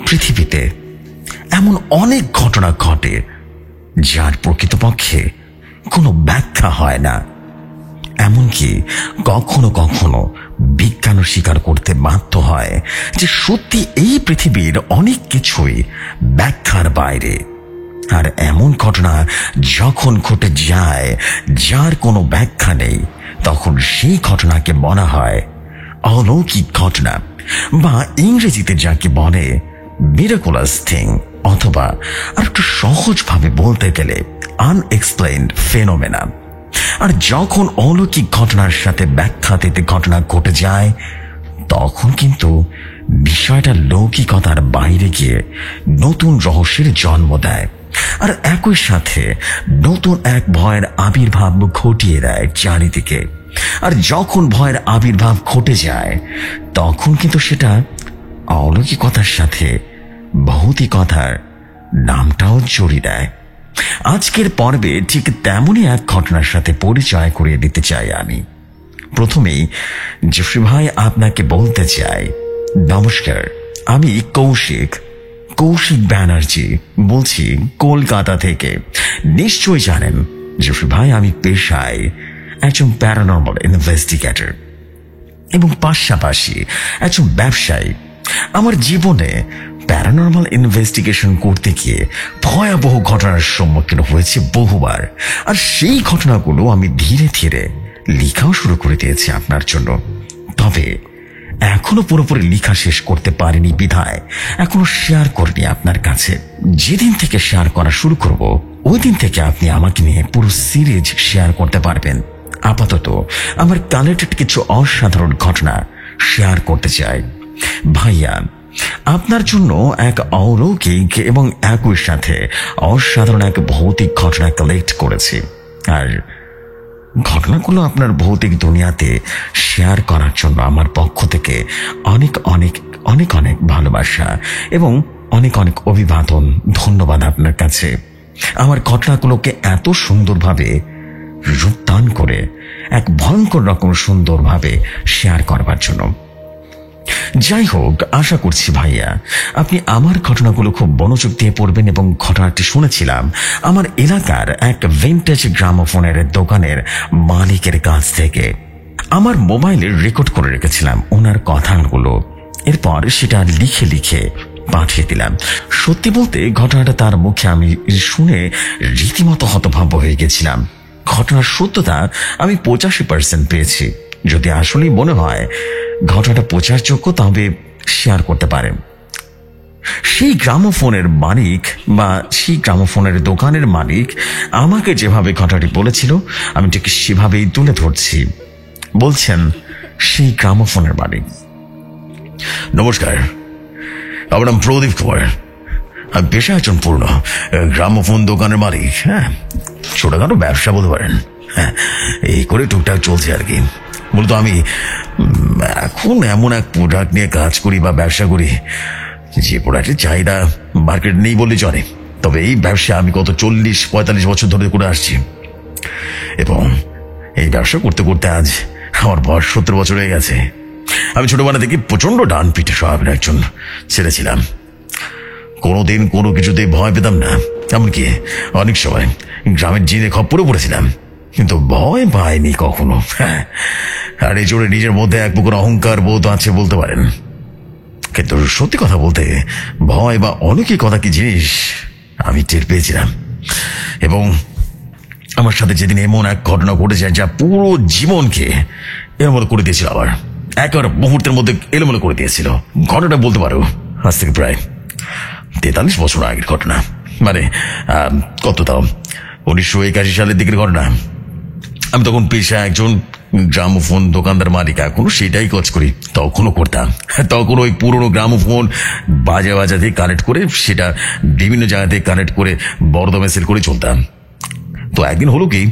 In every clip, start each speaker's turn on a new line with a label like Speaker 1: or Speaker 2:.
Speaker 1: পৃথিবীতে এমন অনেক ঘটনা ঘটে যার প্রকৃতপক্ষে কোনো ব্যাখ্যা হয় না। এমনকি কখনো কখনো বিজ্ঞানও স্বীকার করতে বাধ্য হয় যে সত্যি এই পৃথিবীর অনেক কিছুই ব্যাখ্যার বাইরে। আর এমন ঘটনা যখন ঘটে যায় যার কোনো ব্যাখ্যা নেই, তখন সেই ঘটনাকে বলা হয় অলৌকিক ঘটনা, বা ইংরেজিতে যাকে বলে মিরাকুলাস থিং, অথবা আর একটু সহজভাবে বলতে গেলে আনএক্সপ্লেইনড ফেনোমেনা। আর যখন অলৌকিক ঘটনার সাথে ব্যাখ্যাতীত ঘটনা ঘটে যায়, তখন কিন্তু বিষয়টা লৌকিকতার বাইরে গিয়ে নতুন রহস্যের জন্ম দেয়, আর একই সাথে নতুন এক ভয়ের আবির্ভাব ঘটিয়ে দেয় চারিদিকে। আর যখন ভয়ের আবির্ভাব ঘটে যায়, তখন কিন্তু সেটা অলৌকিকতার সাথে ভৌতিকতার নামটাও জড়িয়ে দেয়। আজকের পর্বে ঠিক তেমনই এক ঘটনার সাথে পরিচয় করিয়ে দিতে চাই আমি। প্রথমেই জেফরি ভাই আপনাকে বলতে চাই, নমস্কার, আমি কৌশিক ব্যানার্জি বলছি কলকাতা থেকে। নিশ্চয়ই জানেন জেফরি ভাই আমি পেশায় একজন প্যারানর্মাল ইনভেস্টিগেটর এবং পাশাপাশি একজন ব্যবসায়ী। আমার জীবনে প্যারানর্মাল ইনভেস্টিগেশন করতে গিয়ে ভয়াবহ ঘটনার সম্মুখীন হয়েছে বহুবার, আর সেই ঘটনাগুলো আমি ধীরে ধীরে লেখাও শুরু করে দিয়েছি আপনার জন্য। তবে এখনো পুরোপুরি লেখা শেষ করতে পারিনি বিধায় এখনো শেয়ার করিনি আপনার কাছে। যেদিন থেকে শেয়ার করা শুরু করব, ওই দিন থেকে আপনি আমাকে নিয়ে পুরো সিরিজ শেয়ার করতে পারবেন। আপাতত আমার কালেক্টেড কিছু অসাধারণ ঘটনা শেয়ার করতে চাই। ভাইয়া, আপনার জন্য এক অলৌকিক এবং একই সাথে অসাধারণ এক ভৌতিক ঘটনা কালেক্ট করেছি, আর ঘটনাগুলো আপনার ভৌতিক দুনিয়াতে শেয়ার করার জন্য আমার পক্ষ থেকে অনেক অনেক অনেক অনেক ভালোবাসা এবং অনেক অনেক অভিবাদন, ধন্যবাদ আপনার কাছে। আমার ঘটনাগুলোকে এত সুন্দরভাবে রূপদান করে এক ভয়ঙ্কর রকম সুন্দরভাবে শেয়ার করবার জন্য। যাই হোক, আশা করছি ভাইয়া আপনি আমার ঘটনাগুলো খুব মনোযোগ দিয়ে পড়বেন। এবং ঘটনাটি শুনেছিলাম আমার এলাকার এক ভিন্টেজ গ্রামোফোনের দোকানের মালিকের কাছ থেকে। আমার মোবাইলে রেকর্ড করে রেখেছিলাম ওনার কথাগুলো, এরপর সেটা লিখে লিখে পাঠিয়ে দিলাম। সত্যি বলতে ঘটনাটা তার মুখে আমি শুনে রীতিমতো হতভম্ব হয়ে গেছিলাম। ঘটনার সত্যতা আমি 85% পেয়েছি। যদি আসলেই মনে হয় ঘটনাটা প্রচারযোগ্য, তবে শেয়ার করতে পারেন। সেই গ্রামোফোনের মালিক বা সেই গ্রামোফোনের দোকানের মালিক আমাকে যেভাবে ঘটনাটি বলেছিল আমি ঠিক সেভাবেই তুলে ধরছি। বলছেন সেই গ্রামোফোনের মালিক, নমস্কার, আমার নাম প্রদীপ কুমার, আমি পেশা একজন পূর্ণ গ্রামোফোন দোকানের মালিক। হ্যাঁ, ছোটখাটো ব্যবসা বলতে পারেন। হ্যাঁ, এই করে টুকটাক চলছে আর কি। মূলত আমি এখন এমন এক প্রোডাক্ট নিয়ে কাজ করি বা ব্যবসা করি যে প্রোডাক্টের চাহিদা মার্কেট নেই বললে চলে। তবে এই ব্যবসা আমি গত 40-45 বছর ধরে করে আসছি, এবং এই ব্যবসা করতে করতে আজ আমার বয়স 70 বছর হয়ে গেছে। আমি ছোটবেলা থেকে প্রচন্ড ডান পিঠে স্বভাবের একজন ছেলে ছিলাম। কোনোদিন কোনো কিছুতে ভয় পেতাম না, এমনকি অনেক সময় গ্রামের জিনে খপ্পরে পড়েছিলাম, কিন্তু ভয় পাইনি কখনো। আর এই জোরে নিজের মধ্যে এক প্রকার অহংকার বোধ আছে বলতে পারেন। কিন্তু সত্যি কথা বলতে ভয় বা অলৌকিকতা কি জিনিস আমি টের পেয়েছিলাম। এবং আমার সাথে যেদিন এমন এক ঘটনা ঘটে যায় যা পুরো জীবনকে এলোমেলো করে দিয়েছিল, আবার একেবারে মুহূর্তের মধ্যে এলোমেলো করে দিয়েছিল। ঘটনাটা বলতে পারো আজ থেকে প্রায় 43 বছর আগের ঘটনা। মানে কত তাও 1981 সালের দিকের ঘটনা। আমি তখন পেশা একজন গ্রামোফোন দোকানদার মালিক, এখনো সেটাই কাজ করি, তখনও করতাম। তখন ওই পুরোনো গ্রামোফোন বাজা থেকে কালেক্ট করে সেটা বিভিন্ন জায়গা থেকে কালেক্ট করে বড়দমে সেল করে চলতাম। তো একদিন হলো কি,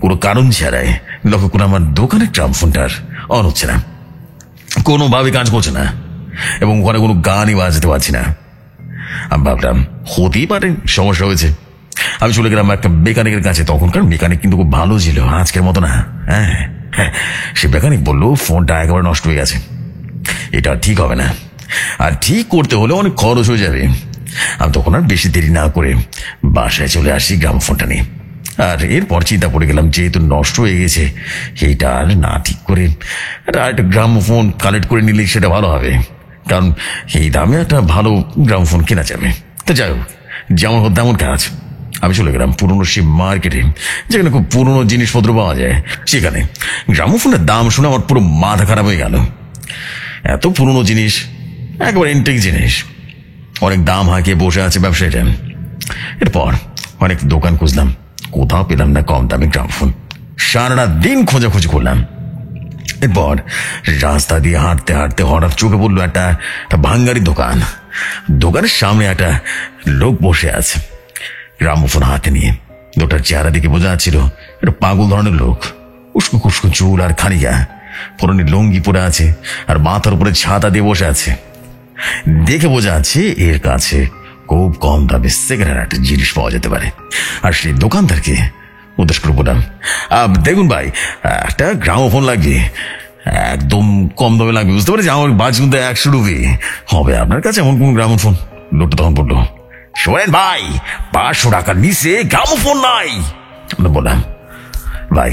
Speaker 1: কোনো কারণ ছাড়াই লক্ষ্য করে আমার দোকানের গ্রামোফোনটার অন হচ্ছে না, কোনোভাবে কাজ করছে না, এবং ওখানে কোনো গানই বাজাতে পারছি না। আমি ভাবলাম হতেই পারে সমস্যা হয়েছে। আমি চলে গেলাম একটা মেকানিকের কাছে। তখনকার মেকানিক কিন্তু খুব ভালো ছিল, আজকের মতো না। হ্যাঁ, সে মেকানিক বললো ফোনটা একেবারে নষ্ট হয়ে গেছে, এটা ঠিক হবে না। আর ঠিক করতে হলে অনেক খরচ হয়ে যাবে। আমি তখন আর বেশি দেরি না করে বাসায় চলে আসি গ্রামোফোনটা নিয়ে। আর এরপর চিন্তা পড়ে গেলাম, যেহেতু নষ্ট হয়ে গেছে এইটা আর না ঠিক করে একটা গ্রামোফোন কালেক্ট করে নিলে সেটা ভালো হবে, কারণ এই দামে একটা ভালো গ্রামোফোন কেনা যাবে। তো যাই হোক, যেমন হোক তেমন কাজ। আমি চলে গেলাম পুরনো সেই মার্কেটে, যেখানে খুব পুরনো জিনিসপত্র পাওয়া যায়। সেখানে গ্রামোফোনের দাম শুনে আমার পুরো মাথা খারাপ হয়ে গেল। এত পুরনো জিনিস, একেবারে এন্টিক জিনিস, অনেক দাম হাঁকিয়ে বসে আছে ব্যবসায়ীটা। এরপর অনেক দোকান খুঁজলাম, কোথাও পেলাম না কম দামি গ্রামোফোন। সারাটা দিন খোঁজাখুঁজি করলাম। এরপর রাস্তা দিয়ে হাঁটতে হাঁটতে হঠাৎ চোখে পড়লো একটা ভাঙ্গারি দোকান। দোকানের সামনে একটা লোক বসে আছে গ্রামোফোন হাতে নিয়ে। লোকটার চেহারা দিকে বোঝা যাচ্ছিল একটা পাগল ধরনের লোক। উস্কো খুস্কো চুল আর খানিকা পুরনো লুঙ্গি পরে আছে, আর মাথার উপরে ছাতা দিয়ে বসে আছে। দেখে বোঝা যাচ্ছে এর কাছে খুব কম দামে সেকেন্ড হ্যান্ড একটা জিনিস পাওয়া যেতে পারে। আর সেই দোকানদারকে উদ্দেশ্য করে বললাম, দেখুন ভাই, একটা গ্রামোফোন লাগবে, একদম কম দামে লাগবে, বুঝতে পারছি আমার বাজে কিন্তু 100 রুপি হবে, আপনার কাছে এমন কোন গ্রামোফোন? লোকটা তখন বললো, শোনেন ভাই, 500 টাকার নিচে গ্রামোফোন নাই। আমরা বললাম, ভাই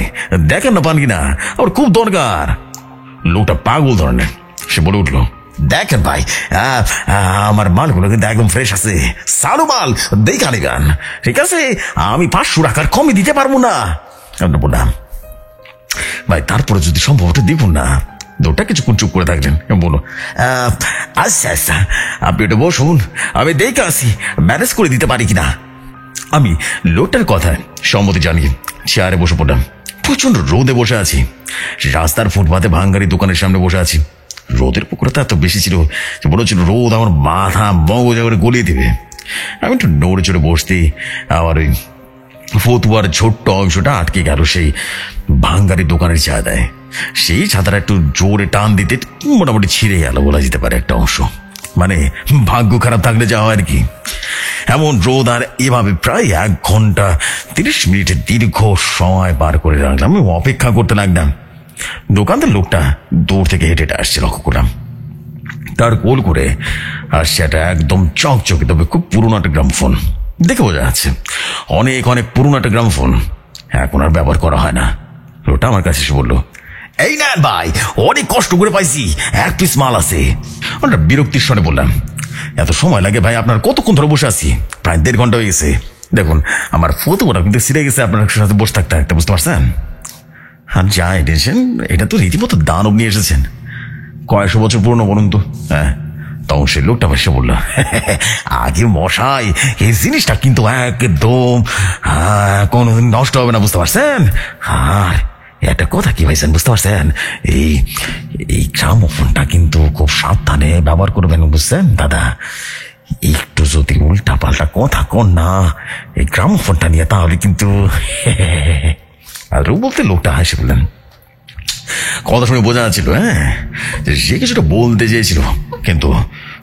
Speaker 1: দেখেন না পান কিনা, আমার খুব দরকার। লোকটা পাগল ধরনের, সে বলে উঠলো, দেখেন ভাই, আমার মালগুলো কিন্তু একদম ফ্রেশ আছে, সালু মাল, দেখা নেবেন, ঠিক আছে? আমি 500 টাকার কমে দিতে পারবো না। আমরা বললাম, ভাই তারপরে যদি সম্ভব হতো দেখুন না। লোকটা কিছুক্ষণ চুপ করে থাকলেন এবং বললো, আচ্ছা আচ্ছা, আপনি এটা বসুন, আমি দেখে আসি ম্যানেজ করে দিতে পারি কিনা। আমি লোকটার কথায় সম্মতি জানিয়ে চেয়ারে বসে পড়লাম। প্রচন্ড রোদে বসে আছি, রাস্তার ফুটপাতে ভাঙ্গারি দোকানের সামনে বসে আছি। রোদের পুকুরটা এত বেশি ছিল যে মনে হচ্ছিল রোদ আমার মাথা মগজ করে গলিয়ে দেবে। আমি একটু নড়ে চড়ে বসতেই আমার ওই ফতুয়ার ছোট্ট অংশটা আটকে গেল সেই ভাঙ্গারি দোকানের ছাদায়। সেই ছাতাটা একটু জোরে টান দিতে মোটামুটি ছিঁড়ে গেল বলা যেতে পারে একটা অংশ। মানে ভাগ্য খারাপ থাকলে যা হয় আর কি। এমন রোদ, আর এভাবে প্রায় 1 ঘন্টা 30 মিনিটের দীর্ঘ সময় পার করে রাখলাম। আমি অপেক্ষা করতে লাগলাম। দোকানদার লোকটা দূর থেকে হেঁটে হেঁটে আসছে, লক্ষ্য করলাম। তার গোল করে আসছে একটা একদম চকচকে তবে খুব পুরোনো একটা গ্রামোফোন। দেখে বোঝা যাচ্ছে অনেক অনেক পুরোনো একটা গ্রামোফোন, এখন আর ব্যবহার করা হয় না। লোকটা আমার কাছে এসে বললো, এই না ভাই, অনেক কষ্ট করে পাইছি, 1 পিস মাল আছে। আমরা বিরক্তির স্বরে বললাম, এত সময় লাগে ভাই? আপনার কতক্ষণ ধরে বসে আছি? প্রায় 1.5 ঘন্টা হয়ে গেছে। দেখুন আমার ফটোটা কিন্তু ছিঁড়ে গেছে আপনার সাথে বসে থাকতে থাকতে, বুঝতে পারছেন? আর যা এনেছেন এটা তো রীতিমতো দানব নিয়ে এসেছেন, কয়েকশো বছর পুরনো বলুন তো। হ্যাঁ, তখন সে লোকটা বসে বলল, আগে মশাই এই জিনিসটা কিন্তু একদম কোনোদিন নষ্ট হবে না, বুঝতে পারছেন? আর একটা কথা কি ভাইছেন, বুঝতে পারছেন? এই গ্রামোফোনটা কিন্তু খুব সাবধানে ব্যবহার করবেন, বুঝছেন দাদা? একটু যদি উল্টা পাল্টা কথা কন না এই গ্রামোফোনটা নিয়ে, তাহলে কিন্তু আর বলতে লোকটা হাসি বললেন। কথা শুনে বোঝা যাচ্ছিল সে কিছুটা বলতে চেয়েছিল, কিন্তু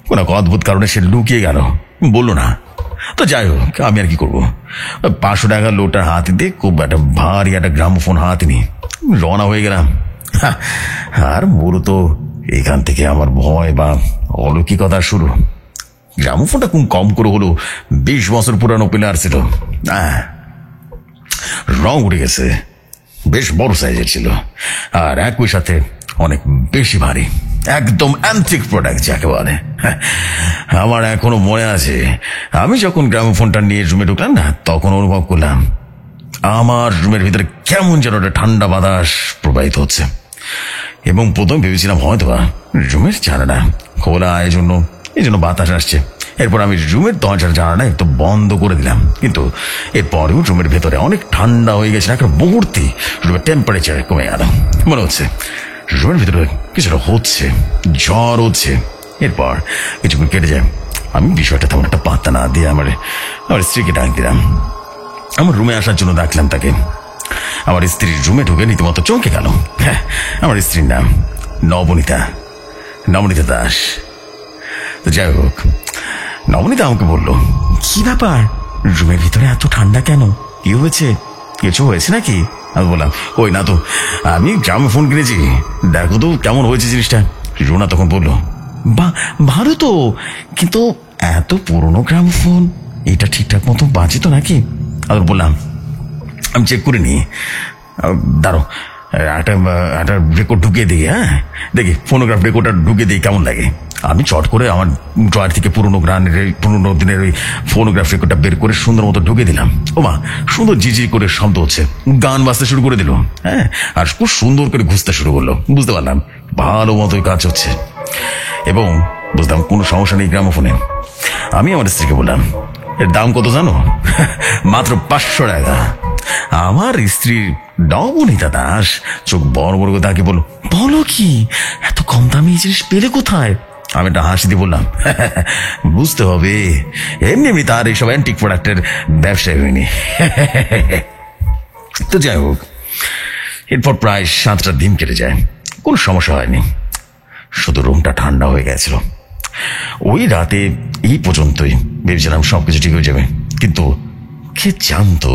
Speaker 1: কোন অদ্ভুত কারণে সে লুকিয়ে গেল, বললো না। তো যাই হোক, আমি আর কি করবো? 500 টাকার লোকটার হাতে দিয়ে খুব একটা ভারী একটা গ্রামোফোন হাতে নিয়ে রওনা হয়ে গেলাম। আর মূলত এখান থেকে আমার ভয় বা অলৌকিকতা শুরু। গ্রামোফোনটা খুব কম করে হলো 20 বছর পুরানো প্লেয়ার ছিল। রং উঠে গেছে, বেশ বড় সাইজের ছিল, আর একই সাথে অনেক বেশি ভারী, একদম অ্যান্টিক প্রোডাক্ট যাকে বলে। আমার এখনো মনে আছে, আমি যখন গ্রামোফোনটা নিয়ে রুমে ঢুকলাম না, তখন অনুভব করলাম আমার রুমের ভিতরে কেমন যেন একটা ঠান্ডা বাতাস প্রবাহিত হচ্ছে। এবং প্রথম ভেবেছিলাম হয়তো রুমের জানালা খোলা, এই জন্য বাতাস আসছে। এরপর আমি রুমের দরজার জানালা একটু বন্ধ করে দিলাম, কিন্তু এরপরেও রুমের ভেতরে অনেক ঠান্ডা হয়ে গেছে। একটা মুহূর্তে রুমের টেম্পারেচার কমে গেল। মনে হচ্ছে রুমের ভিতরে কিছুটা হচ্ছে, জ্বর হচ্ছে। এরপর কিছুক্ষণ কেটে যায়, আমি বিষয়টা তেমন একটা পাত্তা না দিয়ে আমার স্ত্রীকে ডাক দিলাম। আমার রুমে আসার জন্য ডাকলাম তাকে। আমার স্ত্রীর রুমে ঢুকে রীতিমতো চমকে গেল। হ্যাঁ, আমার স্ত্রীর নাম নবনীতা দাস। তো যাই হোক, নবনীতা আমাকে বললো, কি ব্যাপার, রুমের ভিতরে এত ঠান্ডা কেন? কি হয়েছে? কিছু হয়েছে নাকি? আমি বললাম, ওই না তো, আমি গ্রামে ফোন কিনেছি, দেখো তো কেমন হয়েছে জিনিসটা। রুনা তখন বললো, বা ভালো তো, কিন্তু এত পুরনো গ্রামোফোন, এটা ঠিকঠাক মতো বাজে তো নাকি? আর বললাম, আমি চেক করে নি, দাঁড়ো একটা একটা রেকর্ড ঢুকিয়ে দিই। হ্যাঁ দেখি ফোনোগ্রাফ রেকর্ডটা ঢুকিয়ে দিই কেমন লাগে। আমি চট করে আমার ড্রয়ার থেকে পুরোনো দিনের ওই ফোনোগ্রাফ রেকর্ডটা বের করে সুন্দর মতো ঢুকিয়ে দিলাম। ও মা, সুন্দর ঝিঝি করে শব্দ হচ্ছে, গান বাজতে শুরু করে দিল। হ্যাঁ, আর খুব সুন্দর করে ঘুরতে শুরু করলো। বুঝতে পারলাম ভালো মতোই কাজ হচ্ছে এবং বুঝলাম কোনো সমস্যা নেই গ্রামোফোনে। আমি আমার স্ত্রীকে বললাম, এর দাম কত জানো? মাত্র 500 টাকা। আমার স্ত্রীর নবনীতা দাস চোখ বড় বড় করে তাকে বলল, বলো কি, এত কম দামে এই জিনিস পেলে কোথায়? আমি একটা হাসি দিয়ে বললাম, বুঝতে হবে, এমনি এমনি তার এইসব অ্যান্টিক প্রোডাক্টের ব্যবসায় হয়নি। তো যাই হোক, এরপর প্রায় 7টা দিন কেটে যায়, কোনো সমস্যা হয়নি, শুধু রুমটা ঠান্ডা হয়ে গেছিল। ওই রাতে এই পর্যন্তই ভেবেছিলাম সবকিছু ঠিক হয়ে যাবে, কিন্তু কে জানতো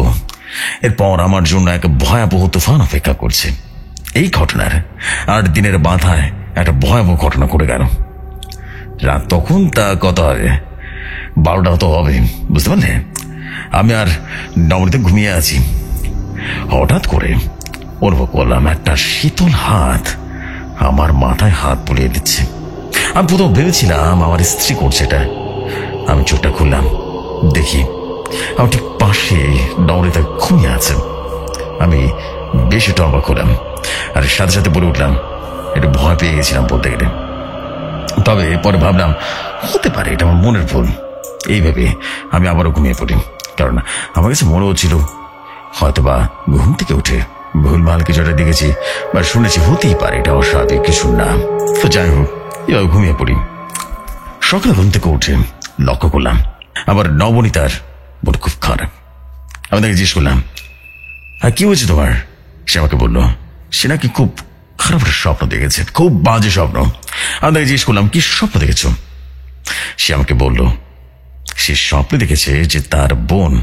Speaker 1: এরপর আমার জন্য এক ভয়াবহ তুফান অপেক্ষা করছে। এই ঘটনার 8 দিনের বাধায় একটা ভয়াবহ ঘটনা ঘটে গেল। রাত তখন তা কত হবে, 12টা তো হবে, বুঝতে পারলে? আমি আর নবনীতে ঘুমিয়ে আছি। হঠাৎ করে অনুভব করলাম একটা শীতল হাত আমার মাথায় হাত বুলিয়ে দিচ্ছে। আমি প্রথম ভেবেছিলাম আমার স্ত্রী করছে এটা। আমি চোখটা খুললাম, দেখি আমার ঠিক পাশে নবনীতা ঘুমিয়ে আছেন। আমি বেশি অবাক হলাম আর সাথে সাথে বলে উঠলাম, একটু ভয় পেয়ে গেছিলাম বলতে গেলে। তবে পরে ভাবলাম হতে পারে এটা আমার মনের ভুল। এই ভেবে আমি আবারও ঘুমিয়ে পড়ি, কারণ আমার কাছে মনে হচ্ছিল হয়তোবা ঘুম থেকে উঠে ভুলভাল কিছু একটা দেখেছি বা শুনেছি, হতেই পারে এটা অস্বাভাবিক কিছু না। তো যাই হোক, এভাবে ঘুমিয়ে পড়ি। সকালে ঘুম থেকে উঠে লক্ষ্য করলাম আবার নবনীতার বোধ খুব খারাপ। আমি তাকে জিজ্ঞেস করলাম, আর কি হয়েছে তোমার? সে আমাকে বললো সে নাকি খুব খারাপ একটা স্বপ্ন দেখেছে, খুব বাজে স্বপ্ন। আমি তাকে জিজ্ঞেস করলাম, কি স্বপ্ন দেখেছ? সে আমাকে বলল সে স্বপ্ন দেখেছে যে তার বোন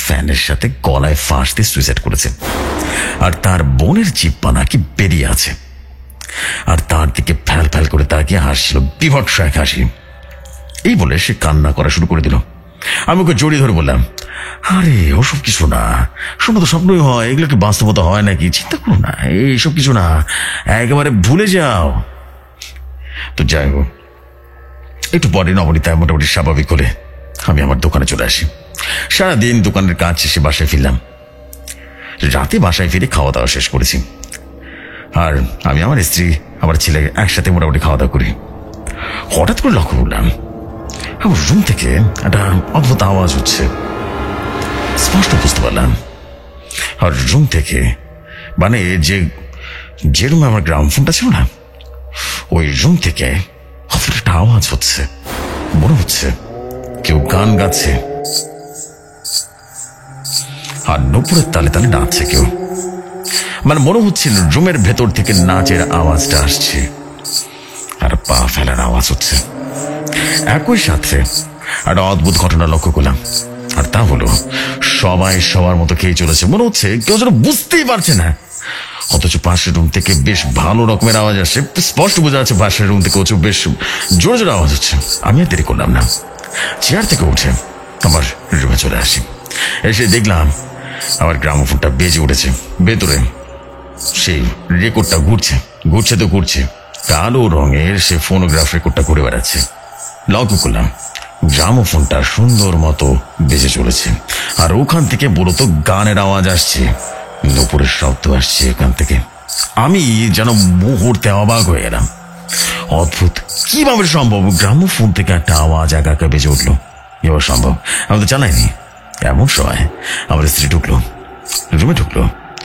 Speaker 1: ফ্যানের সাথে গলায় ফাঁস দিয়ে সুইসাইড করেছে, আর তার বোনের জিহ্বা নাকি বেরিয়ে আছে, আর তার দিকে ফ্যাল ফ্যাল করে তাকিয়ে হাসছিল, বিভৎস এক হাসি। এই বলে সে কান্না করা শুরু করে দিল। আমি ওকে জড়িয়ে ধরে বললাম, আরে ওসব কিছু না, স্বপ্ন তো স্বপ্নই হয়, এগুলো কি বাস্তবতা হয় নাকি? চিন্তা করো না, এইসব কিছু না, একেবারে ভুলে যাও। তো যাই হোক, একটু পরে নবনীতা মোটামুটি স্বাভাবিক হলে আমি আমার দোকানে চলে আসি। সারাদিন দোকানের কাজ শেষে বাসায় ফিরলাম। রাতে বাসায় ফিরে খাওয়া দাওয়া শেষ করেছি, আর আমি আমার স্ত্রী আমার ছেলে একসাথে মোটামুটি খাওয়া দাওয়া করি। হঠাৎ করে লক্ষ্য করলাম আমার রুম থেকে একটা অদ্ভুত আওয়াজ হচ্ছে, স্পষ্ট বুঝতে পারলাম। আর রুম থেকে, মানে যে রুমে আমার গ্রামোফোনটা ছিল না, ওই রুম থেকে একটা আওয়াজ হচ্ছে, মনে হচ্ছে কেউ গান গাচ্ছে আর নূপুরের তালে তালে নাচছে কেউ। মানে মনে হচ্ছিল রুমের ভেতর থেকে নাচের আওয়াজটা আসছে আর পা ফেলার আওয়াজ হচ্ছে। একই সাথে একটা অদ্ভুত ঘটনা লক্ষ্য করলাম, আর তা হলো সবাই সবার মতো খেয়ে চলেছে, মনে হচ্ছে কেউ যেন বুঝতেই পারছে না, অথচ পাশের রুম থেকে বেশ ভালো রকমের আওয়াজ আসছে। স্পষ্ট বোঝা যাচ্ছে পাশের রুম থেকে বেশ জোরে জোরে আওয়াজ হচ্ছে। আমি আর দেরি করলাম না, চেয়ার থেকে উঠে আমার রুমে চলে আসি। এসে দেখলাম আমার গ্রামোফোনটা বেজে উঠেছে, ভেতরে সেই রেকর্ডটা ঘুরছে তো ঘুরছে, কালো রঙের সে ফোনোগ্রাফ রেকর্ডটা ঘুরে বেড়াচ্ছে। লক্ষ্য করলাম গ্রামোফোনটা সুন্দর মতো বেজে চলেছে, আর ওখান থেকে মূলত গানের আওয়াজ আসছে, নূপুরের শব্দ আসছে ওখান থেকে। আমি যেন মুহূর্তে অবাক হয়ে গেলাম। অদ্ভুত, কিভাবে সম্ভব গ্রামোফোন থেকে একটা আওয়াজ একা একা বেজে উঠলো? এবার সম্ভব, আমি তো জানাইনি। এমন সময় আমার স্ত্রী রুমে ঢুকলো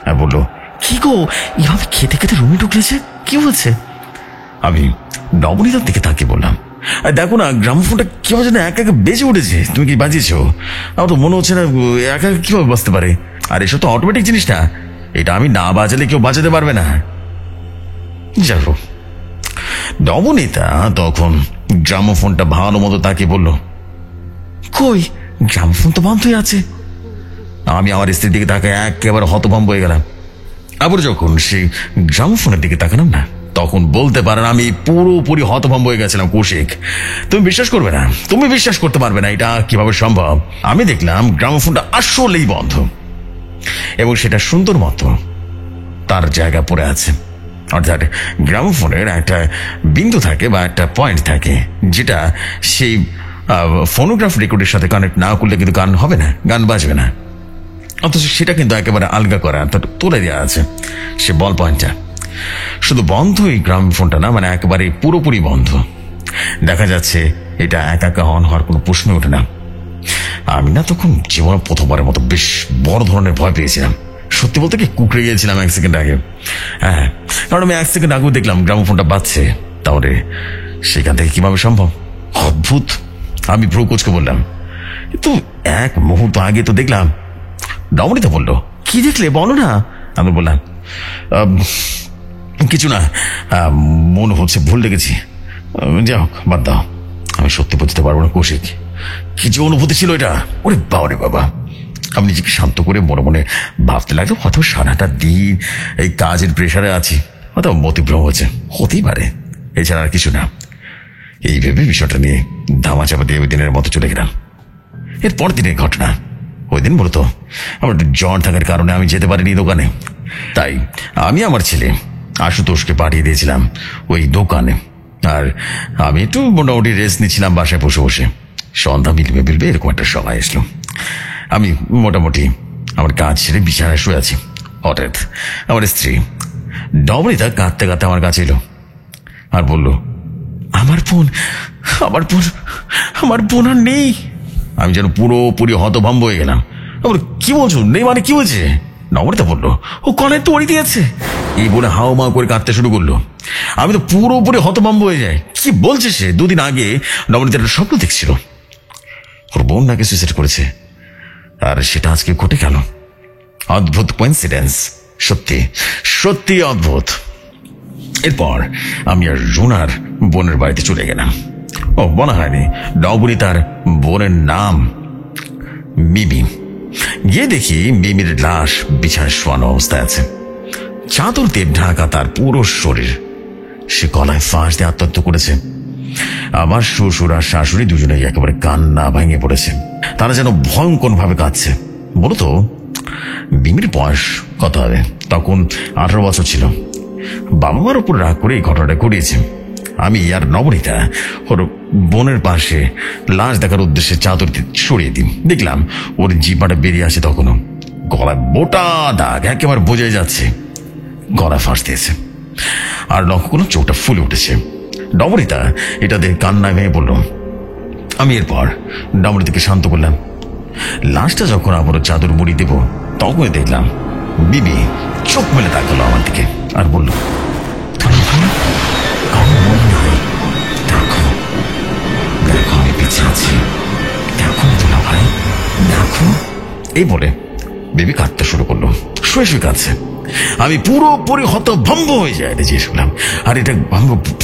Speaker 1: আর বললো, কি গো, এভাবে খেতে খেতে রুমে ঢুকলেছে, কি হয়েছে? আমি নবনীতার দিকে তাকিয়ে বললাম, দেখো না গ্রামোফোনটা কিভাবে যেন একা একা বেজে উঠেছে, তুমি কি বাজিয়েছ? আমার তো মনে হচ্ছে না একা একা কিভাবে বাজতে পারে, আর এসব তো অটোমেটিক জিনিস না, এটা আমি না বাজালে কেউ বাজাতে পারবে না। যাই হোক, নবনীতা তখন গ্রামোফোনটা ভালো মতো তাকিয়ে বলল, কই গ্রামোফোন তো বন্ধই আছে। আমি আমার স্ত্রীর দিকে তাকায় একেবারে হতভম্ব হয়ে গেলাম। আবার যখন সেই গ্রামোফোনের দিকে তাকালাম না, তখন বলতে পারেন আমি পুরোপুরি হতভম্ব হয়ে গেছিলাম। কৌশিক, তুমি বিশ্বাস করবে না, তুমি বিশ্বাস করতে পারবে না এটা কিভাবে সম্ভব। আমি দেখলাম গ্রামোফোনটা আসলেই বন্ধ এবং সেটা সুন্দর মতো তার জায়গা পড়ে আছে। অর্থাৎ গ্রামোফোনের একটা বিন্দু থাকে বা একটা পয়েন্ট থাকে যেটা সেই ফোনোগ্রাফ রেকর্ডের সাথে কানেক্ট না করলে কিন্তু গান হবে না, গান বাজবে না। অথচ সেটা কিন্তু একেবারে আলগা করা, অর্থাৎ তুলে দেওয়া আছে সে বল পয়েন্টটা। শুধু বন্ধ এই গ্রামোফোনটা না, মানে একেবারে পুরোপুরি বন্ধ। দেখা যাচ্ছে এটা একা অন হওয়ার কোনো প্রশ্ন ওঠে না। আমি না তখন জীবনে প্রথমবারের মতো বেশ বড় ধরনের ভয় পেয়েছিলাম। সত্যি বলতে কি কুকড়ে গিয়েছিলাম 1 সেকেন্ড আগে। হ্যাঁ, কারণ আমি 1 সেকেন্ড আগেও দেখলাম গ্রামোফোনটা বাজছে। তাহলে সেখান থেকে কিভাবে সম্ভব? অদ্ভুত। আমি ভ্রু কুঁচকে বললাম, কিন্তু 1 মুহূর্ত আগে তো দেখলাম। নবনীতা বলল, কি দেখলে বলো না? আমি বললাম, কিছু না, মনে হচ্ছে ভুল দেখেছি। যাই হোক, বাদ দাও। আমি সত্যি বুঝতে পারবো না কৌশিক, কি যে অনুভূতি ছিল এটা। ওরে বাবা রে বাবা। আমি নিজেকে শান্ত করে মনে মনে ভাবতে লাগলাম, হয়তো সারাটা দিন এই কাজের প্রেশারে আছি, হয়তো মতিভ্রম হচ্ছে, হতেই পারে, এছাড়া আর কিছু না। এই ভেবে বিষয়টা নিয়ে ধামাচাপা দিয়ে ওই দিনের মতো চলে গেলাম। এরপর দিনের ঘটনা। ওই দিন মূলত আমার জ্বর থাকার কারণে আমি যেতে পারিনি দোকানে। তাই আমি আমার ছেলে আশুতোষকে পাঠিয়ে দিয়েছিলাম ওই দোকানে, আর আমি একটু মোটামুটি রেস্ট নিচ্ছিলাম বাসায় বসে বসে। সন্ধ্যা মিলবে এরকম একটা সময় আসলো। আমি মোটামুটি আমার কাজ ছেড়ে বিছানায় শুয়ে আছি। হঠাৎ আমার স্ত্রী নবনীতা কাঁদতে কাঁদতে আমার কাছে এলো আর বলল, আমার বোন আর নেই। আমি যেন পুরোপুরি হতভম্ব হয়ে গেলাম। কি বলছো, নেই মানে কি হয়েছে? নবনীতা বললো, ও কলের তৈরি দিয়েছে। এই বলে হাও মাও করে কাঁদতে শুরু করলো। আমি তো পুরোপুরি হতভম্ব হয়ে যাই। কি বলছে সে? 2 দিন আগে নবনীতা একটা স্বপ্ন দেখছিল, ওর বোন নাকি সুইসাইড করেছে, আর সেটা আজকে ঘটে গেল। অদ্ভুত কোইন্সিডেন্স, সত্যি সত্যি অদ্ভুত। এরপর আমি আর রুনার বোনের বাড়িতে চলে গেলাম। ও, বলা হয়নি, নবনীতার বোনের নাম মিমি। গিয়ে দেখি মিমির লাশ বিছানায় শোয়ানো অবস্থায় আছে, চাদর দিয়ে ঢাকা তার পুরো শরীর। সে গলায় ফাঁস দিয়ে আত্মহত্যা করেছে। আমার শ্বশুর আর শাশুড়ি দুজনেই একেবারে কান্না ভেঙে পড়েছে। তারা যেন ভয়ঙ্কর ভাবে কাঁদছে। বলতো মিমির বয়স কত হবে? তখন 18 বছর ছিল। বাবা মার উপর রাগ করে এই ঘটনাটা ঘটিয়েছে। আমি আর নবনীতা ওর বোনের পাশে লাশ দেখার উদ্দেশ্যে চাদর সরিয়ে দিই। দেখলাম ওর জিপাটা বেরিয়ে আসে, তখনও গলায় মোটা দাগ, একেবারে বোঝাই যাচ্ছে গলা ফাঁস দিয়েছে। আর লক্ষ্য কোনো চোখটা ফুলে উঠেছে। নবনীতা এটা দেখে কান্নায় ভেঙে পড়ল। আমি এরপর নবনীতাকে শান্ত করলাম। লাশটা যখন আবারও চাদর মুড়ি দেব, তখনই দেখলাম বিবি চোখ মেলে তাকালো আমার দিকে আর বলল, দেখো দেখো আমি পিছিয়ে আছি, দেখো তোলা ভাই, দেখো। এই বলে বেবি কাঁদতে শুরু করলো, শুয়ে শুয়ে কাঁদছে। আমি পুরোপুরি হতভম্ব হয়ে যায় যে শুনলাম। আর এটা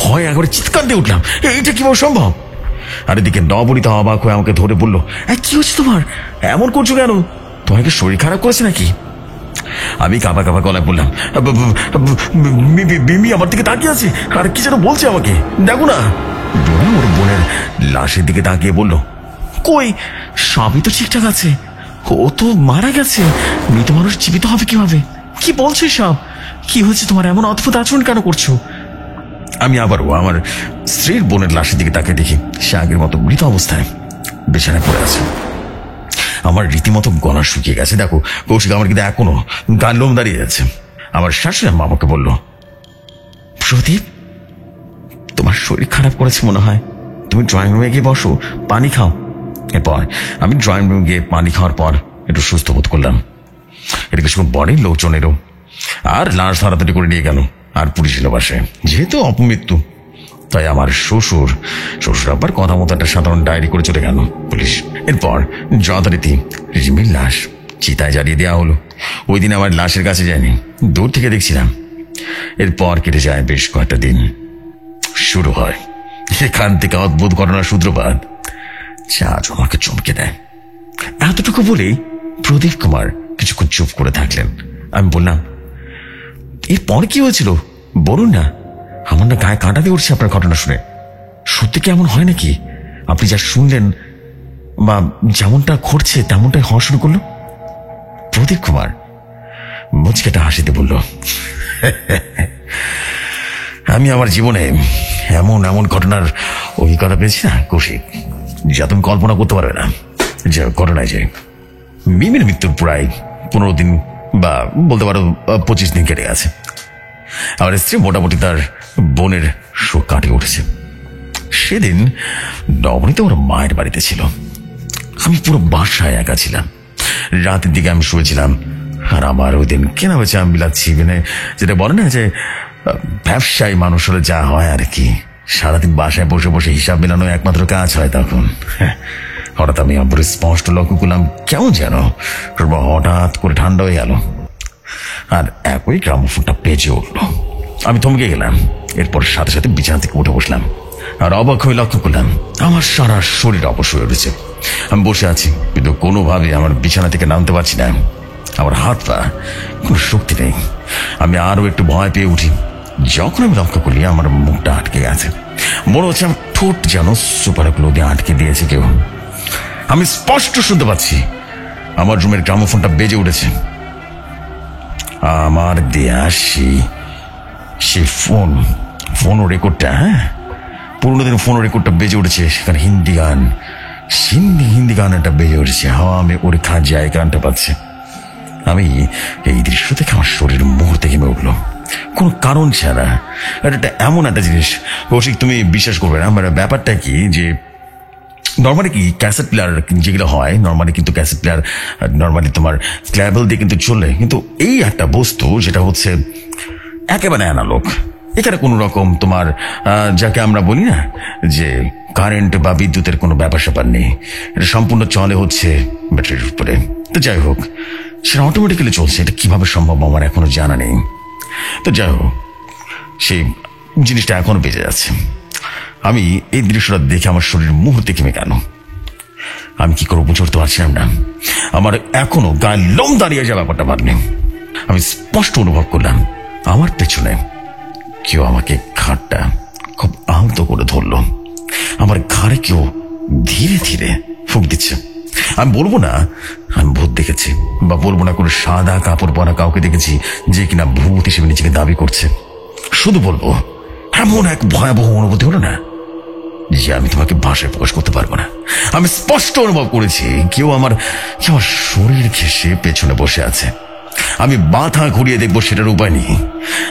Speaker 1: ভয় একবারে চিৎকার দিয়ে উঠলাম, এটা কিভাবে সম্ভব? আর এদিকে নবনীতা অবাক হয়ে আমাকে ধরে বললো, কি হচ্ছে তোমার? এমন করছো কেন? তোমার কি শরীর খারাপ করেছে নাকি? আমি কাঁপা কাঁপা গলায় বললাম, মিমি আমার দিকে তাকিয়ে আছে আর কি যেন বলছে আমাকে, দেখো না। রোনা ওর বোনের লাশের দিকে তাকিয়ে বলল, কই, সবই তো ঠিকঠাক আছে, ও তো মারা গেছে, মৃত মানুষ জীবিত হবে কিভাবে? কি বলছো সব? কি হয়েছে তোমার? এমন অদ্ভুত আচরণ কেন করছো? আমি আবারও আমার স্ত্রীর বোনের লাশের দিকে তাকিয়ে দেখি সে আগের মতো মৃত অবস্থায় বিছানায় পড়ে আছে। আমার রীতিমতো গলা শুকিয়ে গেছে। দেখো কৌশিক, আমার কিন্তু এখনো গান লোম দাঁড়িয়ে যাচ্ছে। আমার শাশুড়ি আম্মা আমাকে বলল, প্রদীপ, তোমার শরীর খারাপ করেছে মনে হয়, তুমি ড্রয়িং রুমে গিয়ে বসো, পানি খাও। এরপর আমি ড্রয়িং রুমে গিয়ে পানি খাওয়ার পর একটু সুস্থ বোধ করলাম। এদিকে শুধু বড়ই লোকজন এলো আর লাশ ধরাধরি করে নিয়ে গেল। আর পুলিশ এলো বাসায়। যেহেতু অপমৃত্যু, তাই আমার শ্বশুর আব্বার কথা মতো একটা সাধারণ ডায়েরি করে চলে গেল পুলিশ। এরপর যথারীতি রিমির লাশ চিতায় জ্বালিয়ে দেওয়া হলো। ওই দিন আমার লাশের কাছে যায়নি, দূর থেকে দেখছিলাম। এরপর কেটে যায় বেশ কয়েকটা দিন। শুরু হয় এখান থেকে অদ্ভুত ঘটনার সূত্রপাত, যা আজ আমাকে চমকে দেয়। এতটুকু বলেই প্রদীপ কুমার কিছুক্ষণ চুপ করে থাকলেন। আমি বললাম, এরপর কি হয়েছিল বলুন না। আমার না গায়ে কাঁটা দিয়ে উঠছে আপনার ঘটনা শুনে। সত্যি কি এমন হয় নাকি? আপনি যা শুনলেন বা যেমনটা ঘটছে তেমনটাই হওয়া শুরু করলো? প্রদীপ কুমার মুচকেটা হাসিতে বলল, আমি আমার জীবনে এমন এমন ঘটনার অভিজ্ঞতা পেয়েছি না কৌশিক, যা তুমি কল্পনা করতে পারবে না। যে ঘটনায় যে মিমির মৃত্যুর প্রায় 15 দিন বা বলতে পারো 25 দিন কেটে গেছে। আমার স্ত্রী মোটামুটি তার বোনের শোক কাটিয়ে উঠেছে। সেদিন নবনীত ওর মায়ের বাড়িতে ছিল। আমি পুরো বাসায় একা ছিলাম। রাতের দিকে আমি শুয়েছিলাম, আর আমার ওই দিন কেনা বেচা আমি বিলাচ্ছি, মানে যেটা বলে না যে ব্যবসায়ী মানুষ হলে যা হয় আর কি, সারাদিন বাসায় বসে বসে হিসাব মেলানো একমাত্র কাজ হয়। তখন হঠাৎ আমি আমার স্পষ্ট লক্ষ্য করলাম কেমন যেন হঠাৎ করে ঠান্ডা হয়ে গেল, আর একই গ্রামোফোনটা বেজে উঠল। আমি থমকে গেলাম। এরপর সাথে সাথে বিছানা থেকে উঠে বসলাম, আর অবাক হয়ে লক্ষ্য করলাম আমার সারা শরীর অবশ হয়ে উঠেছে। আমি বসে আছি, কিন্তু কোনোভাবে আমার বিছানা থেকে নামতে পারছি না। আমার হাত পা কোনো শক্তি নেই। আমি আরো একটু ভয় পেয়ে উঠি। যখন আমি লক্ষ্য করি আমার মুখটা আটকে গেছে, মনে হচ্ছে আমার ঠোঁট যেন সুপার গ্লু দিয়ে আটকে দিয়েছে কেউ। আমি স্পষ্ট শুনতে পাচ্ছি আমার রুমের গ্রামোফোনটা বেজে উঠেছে। আমার দেয়া সেই ফোন রেকর্ডটা, পুরোনো দিন ফোন রেকর্ডটা বেজে উঠেছে। সেখানে হিন্দি গান একটা বেজে উঠেছে। আমি ওর খাজায় গানটা পাচ্ছে। আমি এই দৃশ্য থেকে আমার শরীর মুহূর্তে ঘেমে উঠলো, কোনো কারণ ছাড়া। এটা এমন একটা জিনিস কৌশিক, তুমি বিশ্বাস করবে না। আমার ব্যাপারটা কি যে নর্মালি কি ক্যাসেট প্লেয়ার যেগুলো হয়, নর্মালি কিন্তু ক্যাসেট প্লেয়ার নর্মালি তোমার ক্ল্যাবেল দিয়ে কিন্তু চলে, কিন্তু এই একটা বস্তু যেটা হচ্ছে একেবারে অ্যানালগ। এখানে কোনো রকম তোমার যাকে আমরা বলি না যে কারেন্ট বা বিদ্যুতের কোনো ব্যাপার স্যাপার নেই। এটা সম্পূর্ণ চলে হচ্ছে ব্যাটারির উপরে। তো যাই হোক, সেটা অটোমেটিক্যালি চলছে। এটা কিভাবে সম্ভব আমার এখনো জানা নেই। তো যাই হোক, সেই জিনিসটা এখনো বেঁচে যাচ্ছে। আমি এই দৃশ্যটা দেখে আমার শরীর মুহূর্তে থেমে গেল। আমি কি করবো বুঝে উঠতে পারছিলাম না। আমার এখনো গায়ে লোম দাঁড়িয়ে যাওয়া ব্যাপারটা ভাবনি। আমি স্পষ্ট অনুভব করলাম আমার পেছনে কেউ আমাকে ঘাড়টা খুব আলতো করে ধরলো। আমার ঘাড়ে কেউ ধীরে ধীরে ফুঁক দিচ্ছে। আমি বলবো না আমি ভূত দেখেছি, বা বলবো না কোনো সাদা কাপড় পরা কাউকে দেখেছি যে কিনা ভূত হিসেবে নিজেকে দাবি করছে। শুধু বলবো এমন এক ভয়াবহ অনুভূতি হলো না যে আমি তোমাকে ভাষায় প্রকাশ করতে পারবো না। আমি স্পষ্ট অনুভব করেছি কেউ আমার শরীর ঘেঁষে পেছনে বসে আছে। আমি মাথা ঘুরিয়ে দেখবো সেটার উপায় নেই।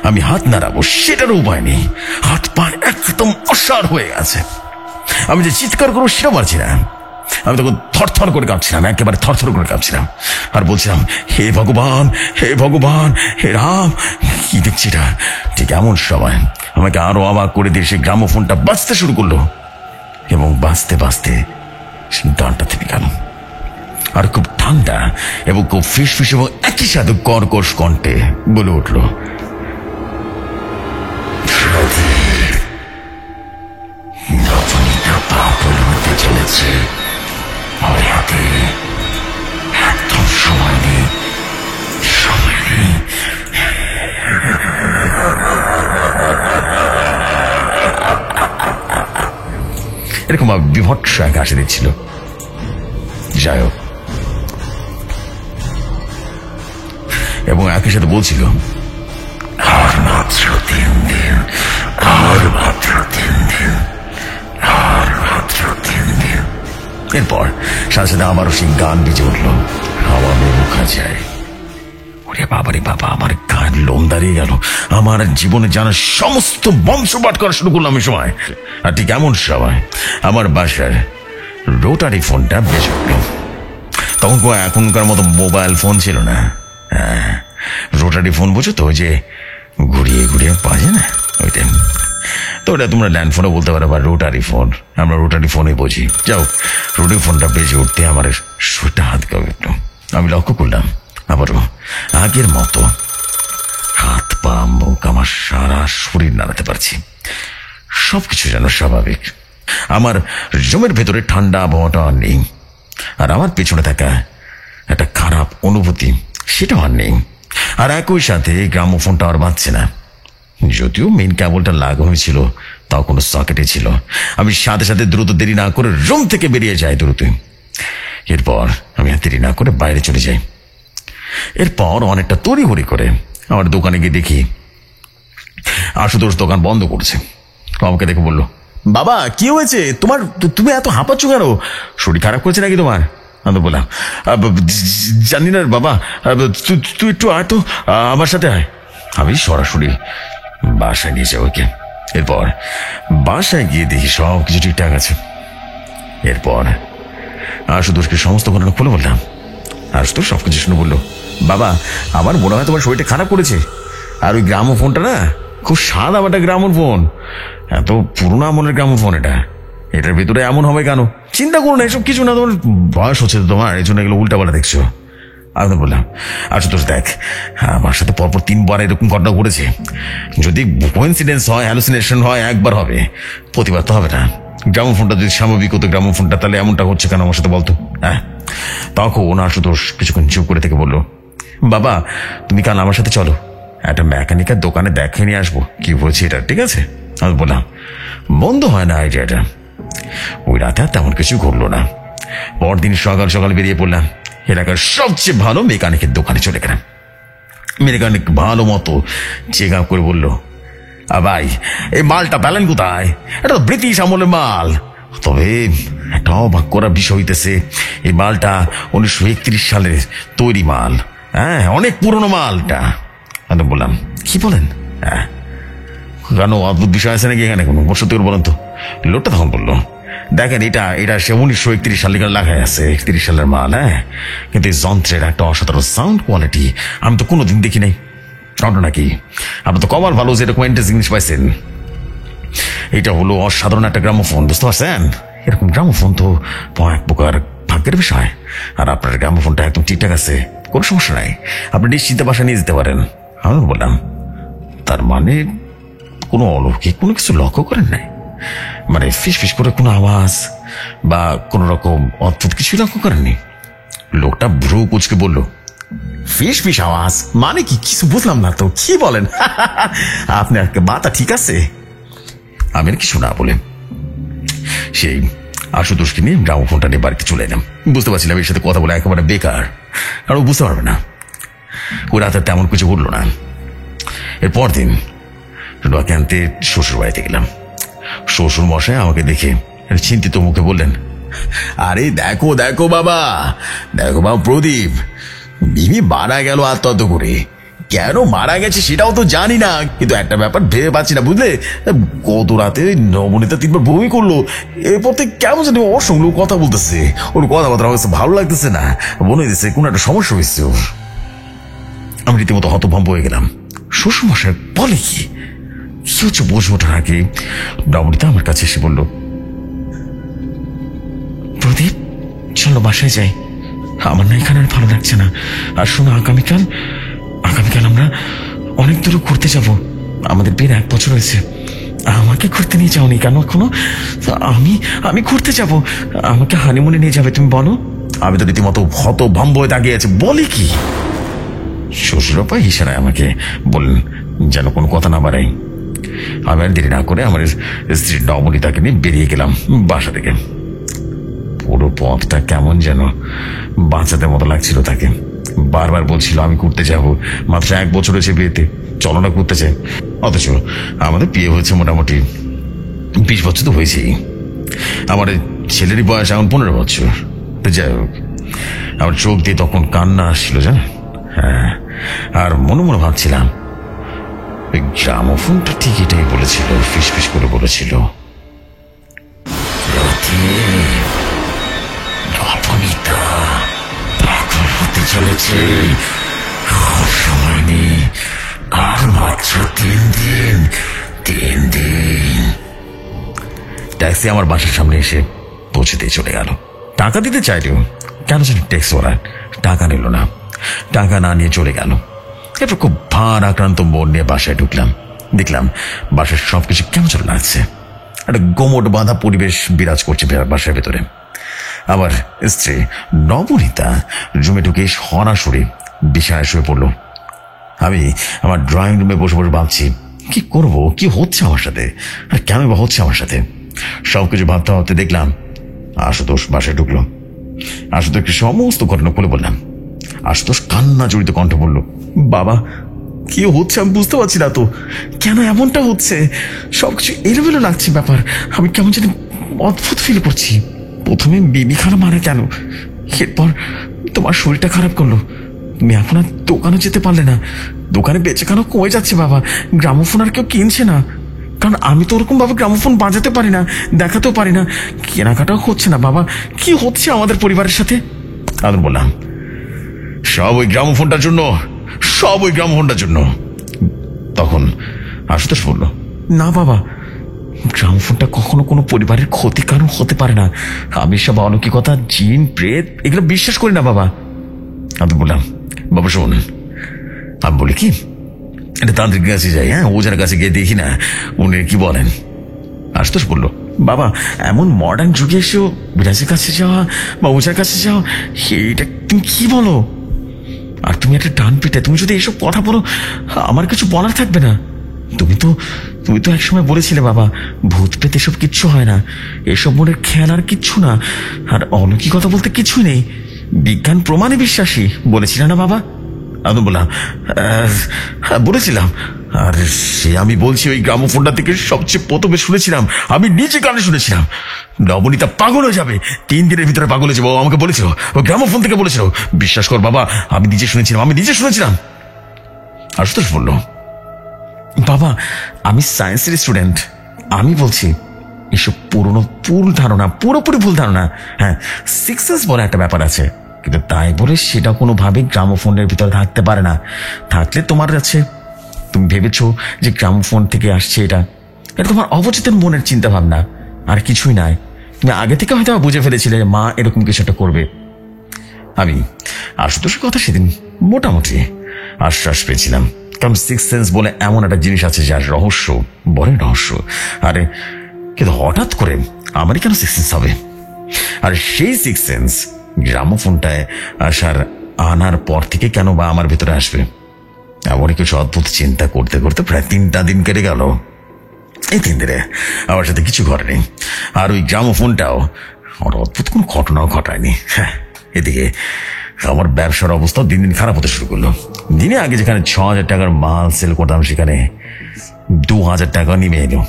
Speaker 1: আমি হাত নাড়াবো সেটারও উপায় নেই। হাত পা একদম অসাড় হয়ে গেছে। আমি যে চিৎকার করবো সেটাও পারছি না। আমি তখন থরথর করে কাঁপছিলাম, একেবারে থরথর করে কাঁপছিলাম, আর বলছিলাম হে ভগবান, হে ভগবান, হে রাম, কি দেখছি এটা। ঠিক এমন সময় আমাকে আরো অবাক করে দিয়ে সেই গ্রামোফোনটা বাজতে শুরু করলো, এবং বাজতে বাজতে গানটা থেমে গেল। আর খুব ঠান্ডা এবং খুব ফিসফিস এবং একই সাথে কর্কশ কণ্ঠে বলে উঠল, নবনীতা পাগল হতে চলেছে। আমার হাতে একদম সময় নেই। এরকম বিভৎস এক হাসি দিচ্ছিল। যাই হোক, এবং একই সাথে বলছিল আর মাত্র 3 দিন, আর মাত্র 3 দিন, আর মাত্র 3 দিন। এরপর সাথে সাথে আমারও সেই গান বেজে উঠল, হাওয়া মেয়ে মুখা যায়। ওরে বাবারে বাবা, আমার গান লোম দাঁড়িয়ে গেল। আমার জীবনে জানার সমস্ত বংশপাঠ করা শুরু করলাম এই সময়। আর ঠিক এমন সময় আমার বাসার রোটারি ফোনটা বেজে উঠল। তখন এখনকার মতো মোবাইল ফোন ছিল না। রোটারি ফোন বুঝো তো, ওই যে ঘুরিয়ে ঘুরিয়ে বাজে না, ওইটাই। তো ওটা তোমরা ল্যান্ড ফোনও বলতে পারো বা রোটারি ফোন, আমরা রোটারি ফোনই বুঝি। যাও, রোটারি ফোনটা বেজে উঠতে আমার শরীরটা হাত কাঁপে একটু। আমি লক্ষ্য করলাম আবারও আগের মতো হাত পা মুখ, আমার সারা শরীর নাড়াতে পারছি। সবকিছু যেন স্বাভাবিক। আমার রুমের ভেতরে ঠান্ডা আবহাওয়াটা আর নেই, আর আমার পেছনে থাকা একটা খারাপ অনুভূতি সেটাও আর নেই। আর একই সাথে গ্রামোফোনটা আর বাজছে না। যদিও মেইন কেবলটা লাগা হয়েছিল, তাও কোনো সকেটে ছিল। আমি সাথে সাথে দ্রুত দেরি না করে রুম থেকে বেরিয়ে যাই দ্রুত। এরপর আমি আর দেরি না করে বাইরে চলে যাই। এরপর অনেকটা তড়িঘড়ি করে আমার দোকানে গিয়ে দেখি আশুতোষ দোকান বন্ধ করছে। আমাকে দেখে বললো, বাবা কি হয়েছে তোমার, তুমি এত হাঁপাচ্ছ কেন, শরীর খারাপ করছে নাকি তোমার? আমি বললাম, জানি না বাবা, তুই একটু আয় তো আমার সাথে আয়। আমি সরাসরি বাসায় নিয়ে যাবো ওকে। এরপর বাসায় গিয়ে দেখি সব কিছু ঠিকঠাক আছে। এরপর আশুতোষকে সমস্ত ঘটনা খুলে বললাম। আশুতোষ সবকিছু শুনে বললো, বাবা আমার মনে হয় তোমার শরীরটা খারাপ করেছে। আর ওই গ্রামোফোনটা না খুব সাদা বাটা গ্রামোফোন, এত পুরোনো আমলের গ্রামোফোন, এটার ভিতরে এমন হবে কেন? চিন্তা করো না, এসব কিছু না, তোমার বয়স হচ্ছে তো তোমার, এই জন্য এগুলো উল্টাপাল্টা দেখছো। আমি বললাম, আশুতোষ দেখ, আমার সাথে পরপর 3 বার এরকম ঘটনা ঘটেছে। যদি কোইন্সিডেন্স হয়, হ্যালুসিনেশন হয়, একবার হবে, প্রতিবার তো হবে না। গ্রামোফোনটা যদি স্বাভাবিক হতো গ্রামোফোনটা, তাহলে এমনটা হচ্ছে কেন আমার সাথে বলতো? হ্যাঁ। তখন আশুতোষ কিছুক্ষণ চুপ করে থেকে বললো, বাবা তুমি কাল আমার সাথে চলো, একটা মেকানিকের দোকানে দেখে নিয়ে আসবো কি হয়েছে এটা, ঠিক আছে? আমি বললাম, বন্ধ হয় না আইডিয়াটা। ওই রাতে আর তেমন কিছু ঘটলো না। পরদিন সকাল সকাল বেরিয়ে পড়লাম, এলাকার সবচেয়ে ভালো মেকানিকের দোকানে চলে গেলাম। মেকানিক ভালো মতো চেক আপ করে বললো, ভাই এই মালটা পেলেন কোথায়? এটা তো ব্রিটিশ আমলের মাল। তবে একটা অবাক করার বিষয় হইতেছে, এই মালটা 1931 সালের তৈরি মাল। হ্যাঁ, অনেক পুরনো মালটা। আমি বললাম, কি বলেন? হ্যাঁ। কেন, অদ্ভুত বিষয় আছে নাকি এখানে কোনো? সত্যি করে বলেন তো। লোকটা তখন বললো, দেখেন এটা সে 1931 সালে লেখা আছে, 31 সালের মাল। হ্যাঁ, কিন্তু এই যন্ত্রের একটা অসাধারণ সাউন্ড কোয়ালিটি আমি তো কোনোদিন দেখি নাই। ঘটনা কি, আপনি তো কমাল ভালো যে এরকম জিনিস পাইছেন। এটা হলো অসাধারণ একটা গ্রামোফোন, বুঝতে পারছেন? এরকম গ্রামোফোন তো এক প্রকার ভাগ্যের বিষয়। আর আপনার গ্রামোফোনটা একদম ঠিকঠাক আছে, কোনো সমস্যা নাই, আপনি নিশ্চিন্তে বাসা নিয়ে যেতে পারেন। আমি বললাম, তার মানে কোনো অলৌকিক কোনো কিছু লক্ষ্য করেন নাই? মানে ফিস ফিস করে কোনো আওয়াজ বা কোনো রকম অদ্ভুত কিছু লক্ষ্য করেননি? লোকটা ভ্রু কুচকে বলল, ফিস ফিস আওয়াজ মানে কি? কিছু বুঝলাম না তো, কি বলেন? আপনার মাথা ঠিক আছে? আমি আর কিছু না বলে সেই আশুতোষকে নিয়ে গ্রামোফোনটা নিয়ে বাড়িতে চলে এলাম। বুঝতে পারছিলাম এর সাথে কথা বলে একেবারে বেকার, কারণ বুঝতে পারবে না। ওই রাতে তেমন কিছু ঘটলো না। এরপর দিন রোয়াকে আনতে শ্বশুর বাড়িতে গেলাম। শ্বশুর মশাই আমাকে দেখে চিন্তিত মুখে বললেন, আরে দেখো দেখো বাবা, দেখো বাবা প্রদীপ, বিবি মারা গেল আত্মহত্যা করে। কেন মারা গেছে সেটাও তো জানি না, কিন্তু একটা ব্যাপার ভেবে পাচ্ছি না, বুঝলে? গত রাতে নবনীতা 3 বার বমি করলো। এরপর থেকে কেমন জানি ওর সঙ্গে কথা বলতেছে, ওর কথাবার্তা হয়েছে ভালো লাগতেছে না, মনে হইতেছে কোনো একটা সমস্যা হয়েছে ওর। আমি রীতিমতো হতভম্ব হয়ে গেলাম। শ্বশুর মশাই বলে কি হচ্ছে বুঝে ওঠার আগে নবনীতা আমার কাছে এসে বলল, প্রদীপ চলো বাসায় যাই, আমার না এখানে আর ভালো লাগছে না। আর শোনো, আগামীকাল আমরা অনেক দূরে ঘুরতে যাব। আমাদের বিয়ের 1 বছর হয়েছে, আমাকে ঘুরতে নিয়ে যাওনি কেন এখনো? আমি ঘুরতে যাব, আমাকে হানিমুনে নিয়ে যাবে তুমি বলো? আমি তো রীতিমতো হতভম্ব হয়ে তাকিয়ে আছে। বলি কি? শ্বশুরপা ইশারায় আমাকে বললেন যেন কোনো কথা না বাড়াই। আমি আর দেরি না করে আমার স্ত্রী নবনীতাকে নিয়ে বেরিয়ে গেলাম বাসা থেকে। পুরো পথটা কেমন যেন বাচ্চাদের মতো লাগছিল তাকে। বারবার বলছিল আমি ঘুরতে যাব, মাত্র 1 বছর হয়েছে বিয়েতে, চলো না ঘুরতে চাই। অথচ আমাদের বিয়ে হয়েছে মোটামুটি 20 বছর তো হয়েছেই। আমার ছেলেরই বয়স এখন 15 বছর। তো যাই হোক, আমার চোখ দিয়ে তখন কান্না আসছিল জানেন। হ্যাঁ, আর মনে মনে ভাবছিলাম ওই গ্রামোফোনটা ঠিক এটাই বলেছিল, ফিস ফিস করে বলেছিল, নবনীতা পাগল হতে চলেছে, সময় নেই, আর মাত্র 3 দিন। ট্যাক্সি আমার বাসার সামনে এসে পৌঁছে দিয়ে চলে গেল। টাকা দিতে চাইলেও কেন জানি ট্যাক্সিওয়ালা টাকা নিল না, টাকা না নিয়ে চলে গেল। এরপর খুব ভার আক্রান্ত মন নিয়ে বাসায় ঢুকলাম। দেখলাম বাসার সবকিছু কেমন চলে লাগছে, একটা গোমট বাঁধা পরিবেশ বিরাজ করছে বাসার ভেতরে। আমার স্ত্রী নবনীতা রুমে ঢুকে সরাসরি বিছানায় শুয়ে পড়ল। আমি আমার ড্রয়িং রুমে বসে বসে ভাবছি কি করব, কি হচ্ছে আমার সাথে, আর কেন বা হচ্ছে আমার সাথে? সবকিছু ভাবতে ভাবতে দেখলাম আশুতোষ বাসায় ঢুকলো। আশুতোষকে সমস্ত ঘটনা খুলে বললাম। আশুতোষ কান্না জড়িত কণ্ঠে বলল, বাবা কি হচ্ছে আমি বুঝতে পারছি না তো, কেন এমনটা হচ্ছে, সবকিছু এলোমেলো লাগছে ব্যাপার, আমি কেমন জানি অদ্ভুত ফিল করছি। প্রথমে বিবি খানা মারা কেন, এরপর তোমার শরীরটা খারাপ করলো, তুমি এখন আর দোকানে যেতে পারলে না, দোকানে বেচেখানো কমে যাচ্ছে বাবা, গ্রামোফোন আর কেউ কিনছে না, কারণ আমি তো ওরকম ভাবে গ্রামোফোন বাজাতে পারি না, দেখাতেও পারি না, কেনাকাটাও হচ্ছে না বাবা, কি হচ্ছে আমাদের পরিবারের সাথে? আমি বললাম, সব ওই গ্রামোফোনটার জন্য, সব ওই গ্রামোফোনটার জন্য। তখন আশুতোষ বলল, না বাবা, গ্রামোফোনটা কখনো কোনো পরিবারের ক্ষতির কারণ হতে পারে না, আমি সব অলৌকিকতা, জিন, প্রেত এগুলো বিশ্বাস করি না বাবা। আমি বললাম, বাবা শোন, আমি বলি কি, এটা তান্ত্রিক কাছে যাই, হ্যাঁ ওজার কাছে গিয়ে দেখি না উনি কি বলেন। আশুতোষ বলল, বাবা এমন মডার্ন যুগে এসেও বিরাজের কাছে যাওয়া বা ওজার কাছে যাওয়া, এটা তুমি কি বলো? আর তুমি একটা ডান পিঠে, তুমি যদি এসব কথা বলো আমার কিছু বলার থাকবে না। তুমি তো একসময় বলেছিলে বাবা, ভূত পেতে এসব কিচ্ছু হয় না, এসব মনের খেয়াল আর কিচ্ছু না, আর অলৌকিকতা বলতে কিছুই নেই, বিজ্ঞান প্রমাণে বিশ্বাসী বলেছিলে না বাবা? আমি বললাম, বলেছিলাম, আর সে আমি বলছি ওই গ্রামোফোনটা থেকে সবচেয়ে প্রথমে শুনেছিলাম, আমি নিজে কানে শুনেছিলাম, নবনীতা পাগল হয়ে যাবে, 3 দিনের ভিতরে পাগল হয়ে যাবে, ও আমাকে বলেছিল, ও গ্রামোফোন থেকে বলেছিল, বিশ্বাস কর বাবা, আমি নিজে শুনেছিলাম। আশুতোষ বলল, বাবা আমি সায়েন্সের স্টুডেন্ট, আমি বলছি এসব পুরোপুরি ভুল ধারণা। হ্যাঁ, সিক্স সেন্স বলে একটা ব্যাপার আছে, কিন্তু তাই বলে সেটা কোনোভাবে গ্রামোফোনের ভিতরে থাকতে পারে না। থাকলে তোমার আছে, তুমি ভেবেছো যে গ্রামোফোন থেকে আসছে, এটা তোমার অবচেতন মনের চিন্তা ভাবনা, আর কিছুই নাই। তুমি আগে থেকে হয়তো বুঝে ফেলেছিলে যে মা এরকম কিছু একটা করবে। আমি আশুতোষের কথা সেদিন মোটামুটি আশ্বাস পেয়েছিলাম, কারণ সিক্স সেন্স বলে এমন একটা জিনিস আছে যার রহস্য, বড়ই রহস্য। আরে কিন্তু হঠাৎ করে আমারই কেন সিক্স সেন্স হবে? আর সেই সিক্স সেন্স গ্রামোফোনটায় আনার পর থেকে কেন বা আমার ভিতরে আসবে? এমনই কিছু অদ্ভুত চিন্তা করতে করতে প্রায় 3টা দিন কেটে গেল। এই 3 দিনে আমার সাথে কিছু ঘটেনি, আর ওই গ্রামোফোনটাও আমার অদ্ভুত কোনো ঘটনাও ঘটায়নি। হ্যাঁ, এদিকে আমার ব্যবসার অবস্থা দিন দিন খারাপ হতে শুরু করলো। দিনে আগে যেখানে 6,000 টাকার মাল সেল করতাম, সেখানে 2,000 টাকা নেমে এলো।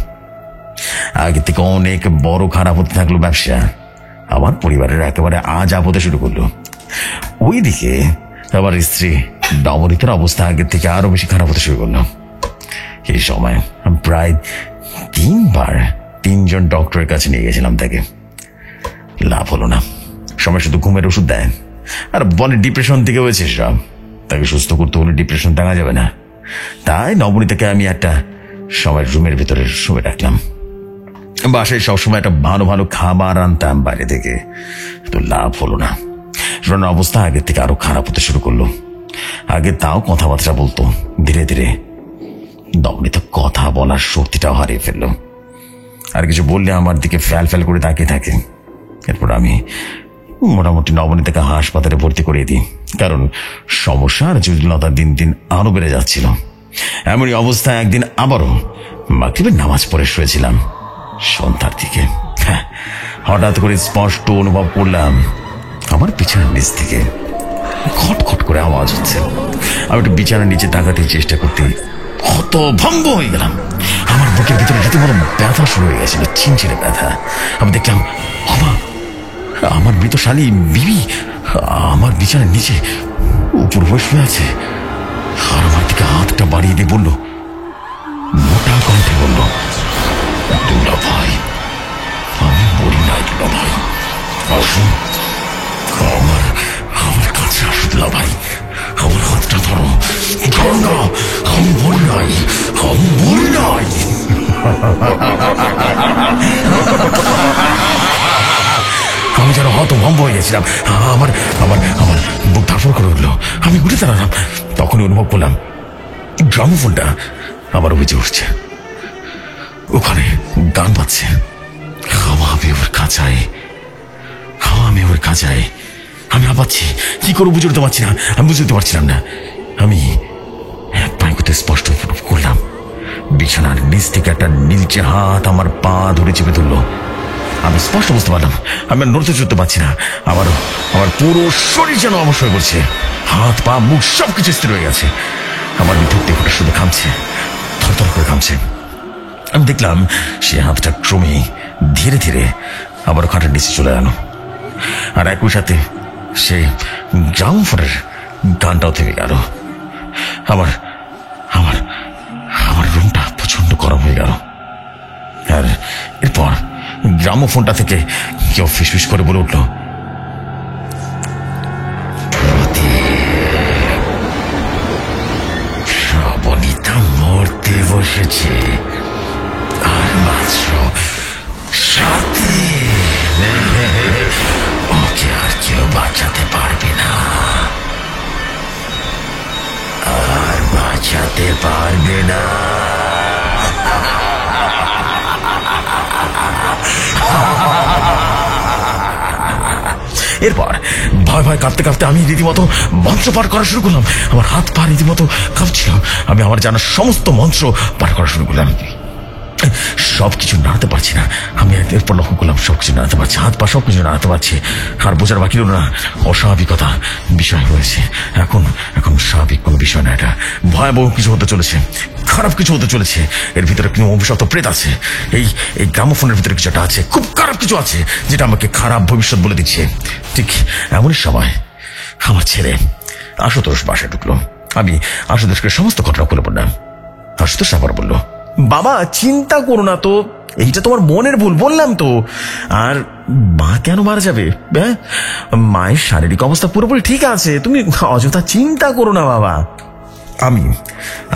Speaker 1: আগে থেকে অনেক বড় খারাপ হতে থাকলো ব্যবসা, আমার পরিবারের একেবারে আজাব হতে শুরু করলো। ওইদিকে আমার স্ত্রী নবনীতার অবস্থা আগের থেকে আরো বেশি খারাপ হতে শুরু করলো। এই সময় আমি প্রায় 3 জন ডক্টরের কাছে নিয়ে গেছিলাম, তাকে লাভ হলো না। সময় শুধু ঘুমের ওষুধ দেয় আর বলে ডিপ্রেশন থেকে হয়েছে সব, তাকে সুস্থ করতে হলে ডিপ্রেশন টাঙা যাবে না। তাই নবনীতাকে আমি একটা সময় রুমের ভিতরে শুয়ে রাখলাম। বাসায় সবসময় একটা ভালো ভালো খাবার আনতাম বাইরে থেকে, তো লাভ হলো না। রোনার অবস্থা আগের থেকে আরো খারাপ হতে শুরু করলো। আগে তাও কথাবার্তা বলতো, ধীরে ধীরে নবনীতা কথা বলার শক্তিটাও হারিয়ে ফেললো। আর কিছু বললে আমার দিকে ফ্যাল করে তাকিয়ে থাকে। এরপর আমি মোটামুটি নবনীতাকে হাসপাতালে ভর্তি করে দিই, কারণ সমস্যা আর জটিলতা দিন দিন আরো বেড়ে যাচ্ছিল। এমনই অবস্থায় একদিন আবারও মাগরিবের নামাজ পড়ে শুয়েছিলাম সন্ধ্যার দিকে। হঠাৎ করে স্পষ্ট অনুভব করলাম আমার বিছানার নিচ থেকে খটখট করে আওয়াজ হচ্ছে। আমি একটু বিছানার নিচে তাকাতে চেষ্টা করতে হতভম্ব হয়ে গেলাম। আমার বুকের ভিতরে রীতিমতো ব্যথা শুরু হয়ে গেছিল, চিনচিনে ব্যথা। আমি দেখলাম আমার মৃত শালী বিবি আমার বিছানার নিচে উপর হয়ে শুয়ে আছে, আর আমার দিকে হাতটা বাড়িয়ে দিয়ে বলল, মোটা কণ্ঠে বলল, দুলা ভাই আমি বলি নাই, দুলা ভাই আসুন, আমার কাছে আসুন দুলা ভাই, আমার হাতটা ধরো না, আমি বলি নাই। আমি যেন হতভম্ব হয়ে গেছিলাম। আমার আমার আমার বুক ধরফর করে উঠলো। আমি উঠে দাঁড়ালাম, তখনই অনুভব করলাম গ্রামোফোনটা আবার বেজে উঠছে। ওখানে গান বাজছে, আমি ওর কাছে আমি আপাচ্ছি, কি করে বুঝে উঠতে পারছি না, আমি বুঝতে পারছিলাম না। আমি এক পায়ে স্পষ্ট করলাম বিছানার নিচ থেকে একটা নীলচে হাত আমার পা ধরে চেপে ধরলো। আমি স্পষ্ট বুঝতে পারলাম আমি আর নড়তে চড়তে পারছি না। আমার আমার পুরো শরীর যেন অবশ হয়ে পড়ছে। হাত পা মুখ সবকিছু স্থির হয়ে গেছে। আমার ভিতর দেহটা শুধু ঘামছে, থরথর করে ঘামছে। আমি দেখলাম সে হাতটা ক্রমে ধীরে ধীরে আবার খাটের নিচে চলে গেল। আর একই সাথে সে গ্রামোফোনের গানটাও থেমে গেল। আমার আমার আমার রুমটা প্রচন্ড গরম হয়ে গেল। আর এরপর গ্রামোফোনটা থেকে কেউ ফিসফিস করে বলে উঠল, শ্রাবণীতা মরতে বসেছে, আর মাত্র সাথে ওকে আর কেউ বাঁচাতে পারবে না, আর বাঁচাতে পারবে না। এরপর ভয় ভয় কাঁপতে কাঁপতে আমি রীতিমতো মন্ত্র পাঠ করা শুরু করলাম। আমার হাত পা রীতিমতো কাঁপছিল। আমি আমার জানা সমস্ত মন্ত্র পাঠ করা শুরু করলাম। সবকিছু নাড়াতে পারছি না। আমি এরপর লক্ষ্য করলাম সবকিছু নাড়াতে পারছি, হাত পা সবকিছু নাড়াতে পারছি। আর বোঝার বাকি রইল না অস্বাভাবিকতা বিষয় হয়েছে। এখন স্বাভাবিক কোনো বিষয় না, এটা ভয়াবহ কিছু হতে চলেছে, খারাপ কিছু হতে চলেছে। এর ভিতরে কোনো অভিশপ্ত প্রেত আছে। এই গ্রামোফোনের ভিতরে কিছু একটা আছে, খুব খারাপ কিছু আছে, যেটা আমাকে খারাপ ভবিষ্যৎ বলে দিচ্ছে। ঠিক এমনই সময় আমার ছেলে আশুতোষ বাসায় ঢুকলো। আমি আশুতোষকে সমস্ত ঘটনা খুলে বললাম। আশুতোষ আবার বলল, বাবা চিন্তা করো না তো, এইটা তোমার বোনের ভুল, বললাম তো। আর মা কেন মারা যাবে? হ্যাঁ, মায়ের শারীরিক অবস্থা পুরোপুরি ঠিক আছে, তুমি অযথা চিন্তা করো না বাবা। আমি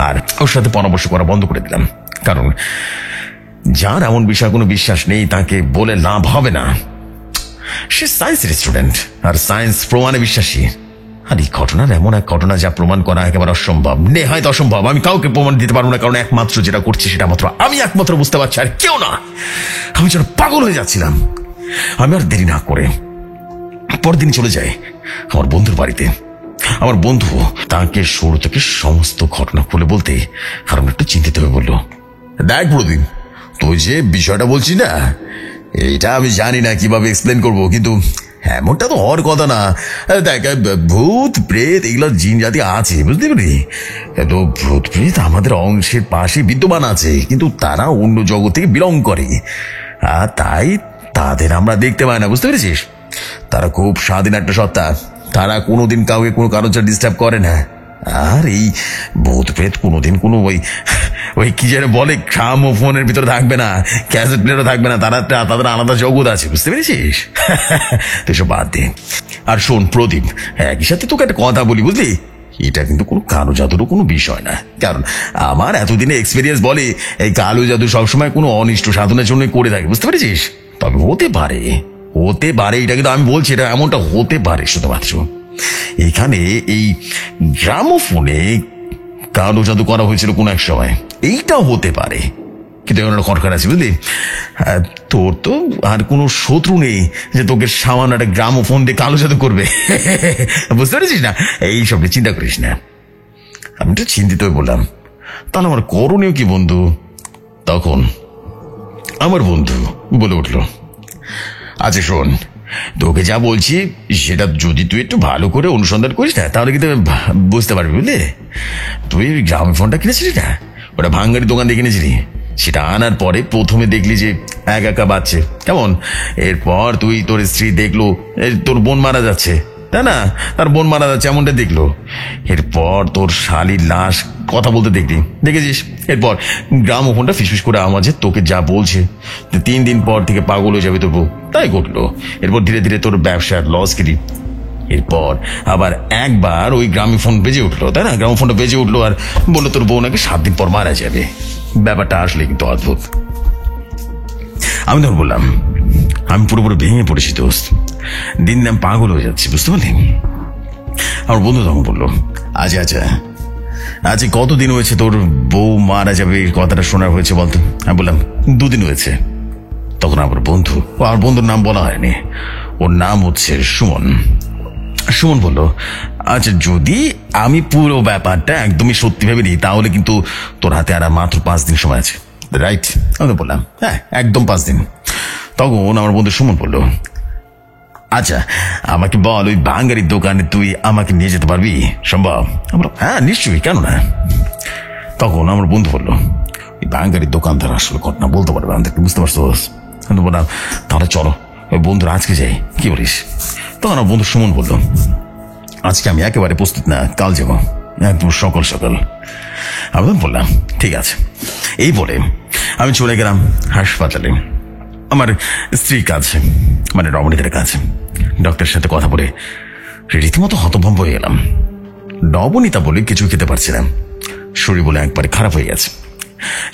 Speaker 1: আর ওর সাথে পরামর্শ করা বন্ধ করে দিলাম, কারণ যার এমন বিষয়ে কোনো বিশ্বাস নেই তাকে বলে লাভ হবে না। সে সায়েন্সের স্টুডেন্ট আর সায়েন্স প্রমাণে বিশ্বাসী। আর এই ঘটনার এমন এক ঘটনা যা প্রমাণ করা একেবারে অসম্ভব, নেহায়ত অসম্ভব। আমি কাউকে প্রমাণ দিতে পারবো না, কারণ একমাত্র যেটা করছি সেটা মাত্র আমি একমাত্র বুঝতে পারছি, আর কেউ না। আমি যেন পাগল হয়ে যাচ্ছিলাম। আমি আর দেরি না করে পরদিন চলে যাই আমার বন্ধুর বাড়িতে। আমার বন্ধু তাকে শুরু থেকে সমস্ত ঘটনা খুলে বলতে কারণ একটু চিন্তিত হয়ে বলল, দেখ প্রদীপ, তুই যে বিষয়টা বলছি না, এইটা আমি জানি না কিভাবে এক্সপ্লেন করবো, কিন্তু এমনটা তো হওয়ার কথা না। দেখ, ভূত প্রেত এগুলো জিন জাতি আছে, বুঝতে পারি। তো ভূত প্রেত আমাদের অংশের পাশে বিদ্যমান আছে, কিন্তু তারা অন্য জগৎ থেকে বিলং করে, আর তাই তাদের আমরা দেখতে পাই না, বুঝতে পেরেছিস। তারা খুব স্বাধীন একটা সত্তা, তারা কোনোদিন কাউকে কোনো কারণ ছাড়া ডিস্টার্ব করে না। আর এই ভূত প্রেত কোনোদিন কোনো ওই কি যেন বলে গ্রামোফোনের ভিতরে থাকবে না, ক্যাসেট প্লেয়ারও থাকবে না। তাদের আলাদা জগৎ আছে, বুঝতে পেরেছিস। তো সব বাদ দে। আর শোন প্রদীপ, একই সাথে তোকে একটা কথা বলি, বুঝলি, এটা কিন্তু কোনো কালো জাদুরও কোনো বিষয় না। কারণ আমার এতদিনে এক্সপিরিয়েন্স বলে এই কালো জাদু সবসময় কোনো অনিষ্ট সাধনের জন্য করে থাকে, বুঝতে পেরেছিস। তবে হতে পারে, এটা কিন্তু আমি বলছি, এটা এমনটা হতে পারে শুধুমাত্র এখানে এই গ্রামোফোনে কালো জাদু করা হয়েছিল কোন এক সময়, এইটাও হতে পারে। কিন্তু এখন খটখট আছে, বুঝলি। তোর তো আর কোনো শত্রু নেই যে তোকে সামান্য একটা গ্রামোফোন দিয়ে কালো জাদু করবে, বুঝতে পেরেছিস না। এইসব চিন্তা করিস না। আমি তো চিন্তিত হয়ে বললাম, তাহলে আমার করণীয় কি বন্ধু? তখন আমার বন্ধু বলে উঠল, আচ্ছা শোন, তোকে যা বলছি সেটা যদি তুই একটু ভালো করে অনুসন্ধান করিস না, তাহলে কিন্তু বুঝতে পারবি, বুঝলে। তুই গ্রামোফোনটা কিনেছিলি না, ওটা ভাঙ্গারি দোকান দিয়ে কিনেছিলি। সেটা আনার পরে প্রথমে দেখলি যে একা বাজছে, কেমন। এরপর তুই তোর স্ত্রী দেখলো তোর বোন মারা যাচ্ছে, তাই না, তার বোন মারা যাচ্ছে এমনটা দেখলো। এরপর তোর শালির লাশ কথা বলতে দেখেছিস। এরপর গ্রামোফোনটা ফিসফিস করে আওয়াজে তোকে যা বলছে 3 দিন পর থেকে পাগল হয়ে যাবে তোর বউ, তাই ঘটলো। এরপর ধীরে ধীরে তোর ব্যবসার লস গেলি। এরপর আবার একবার ওই গ্রামোফোন বেজে উঠলো, তাই না, গ্রামোফোনটা বেজে উঠলো আর বললো তোর বউ নাকি 7 দিন পর মারা যাবে। ব্যাপারটা আসলে কিন্তু অদ্ভুত। আমি তখন বললাম, আমি পুরোপুরি ভেঙে পড়েছি দোস্ত, দিন দিন পাগল হয়ে যাচ্ছি, বুঝতে পারলি। আমার বন্ধু তখন বললো, আচ্ছা কতদিন হয়েছে তোর বউ মারা যাবে এই কথাটা শোনা হয়েছে বলতো? আমি বললাম 2 দিন হয়েছে। তখন আমার বন্ধুর নাম বলা হয়নি, ওর নাম হচ্ছে সুমন। সুমন বলল, আচ্ছা যদি আমি পুরো ব্যাপারটা একদমই সত্যি ভেবে নিই তাহলে কিন্তু তোর হাতে আর মাত্র 5 দিন সময় আছে, রাইট? আমি বললাম হ্যাঁ, একদম 5 দিন। তখন আমার বন্ধু সুমন বলল, আচ্ছা আমাকে বল, ওই বাঙ্গারির দোকানে তুই আমাকে নিয়ে যেতে পারবি? সম্ভব? আমরা হ্যাঁ নিশ্চয়ই, কেন না। তখন আমার বন্ধু বললো, ওই বাঙ্গারির দোকানদার আসলে ঘটনা বলতে পারবে, আমি একটু বুঝতে পারছো। আমি বললাম তাহলে চলো ওই বন্ধুরা আজকে যাই, কি বলিস? তখন আমার বন্ধু সুমন বললো, আজকে আমি একেবারে প্রস্তুত না, কাল যাবো একদম সকাল সকাল। আমি বললাম ঠিক আছে। এই বলে আমি চলে গেলাম হাসপাতালে আমার স্ত্রীর কাছে, মানে রমণীদের কাছে। ডক্টরের সাথে কথা বলে রীতিমতো হতভম্ব হয়ে গেলাম। নবনীতা বলে কিছু খেতে পারছি না, শরীর বলে একবারে খারাপ হয়ে গেছে,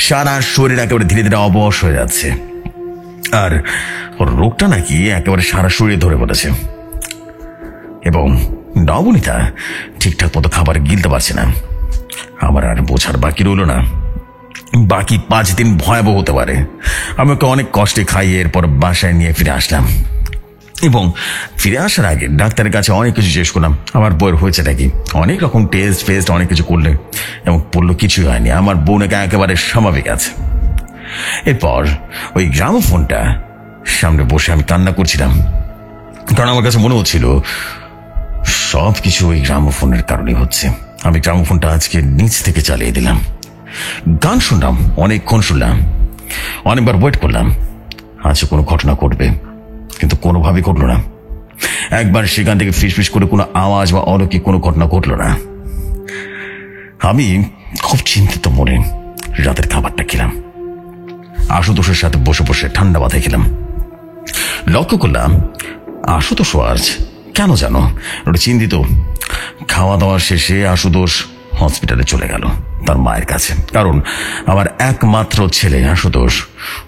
Speaker 1: সারা শরীর একেবারে ধীরে ধীরে অবশ হয়ে যাচ্ছে, আর ওর রোগটা নাকি একেবারে সারা শরীরে ধরে পড়েছে। এবং নবনীতা ঠিকঠাক মতো খাবার গিলতে পারছে না। আমার আর বোঝার বাকি রইল না, বাকি 5 দিন ভয়াবহ হতে পারে। আমি ওকে অনেক কষ্টে খাইয়ে এরপর বাসায় নিয়ে ফিরে আসলাম, এবং ফিরে আসার আগে ডাক্তারের কাছে অনেক কিছু জিজ্ঞেস করলাম আমার বউয়ের হয়েছে নাকি। অনেক রকম টেস্ট ফেস্ট অনেক কিছু করলে এবং বললো কিছুই হয়নি, আমার বউ নাকি একেবারে স্বাভাবিক আছে। এরপর ওই গ্রামোফোনটা সামনে বসে আমি কান্না করছিলাম, কারণ আমার কাছে মনে হচ্ছিল সব কিছু ওই গ্রামোফোনের কারণে হচ্ছে। আমি গ্রামোফোনটা আজকে নিচ থেকে চালিয়ে দিলাম, গান শুনলাম, অনেকক্ষণ শুনলাম, অনেকবার ওয়েট করলাম আজকে কোনো ঘটনা ঘটবে, কিন্তু কোনোভাবেই ঘটলো না। একবার সেখান থেকে ফিসফিস করে কোনো আওয়াজ বা অলৌকিক কোনো ঘটনা ঘটলো না। আমি খুব চিন্তিত মনে রাতের খাবারটা খেলাম, আশুতোষের সাথে বসে বসে ঠান্ডা মাথায় খেলাম। লক্ষ্য করলাম আশুতোষ আজ কেন জানো ওটা চিন্তিত। খাওয়া দাওয়া শেষে আশুতোষ হসপিটালে চলে গেল তার মায়ের কাছে, কারণ আমার একমাত্র ছেলে আশুতোষ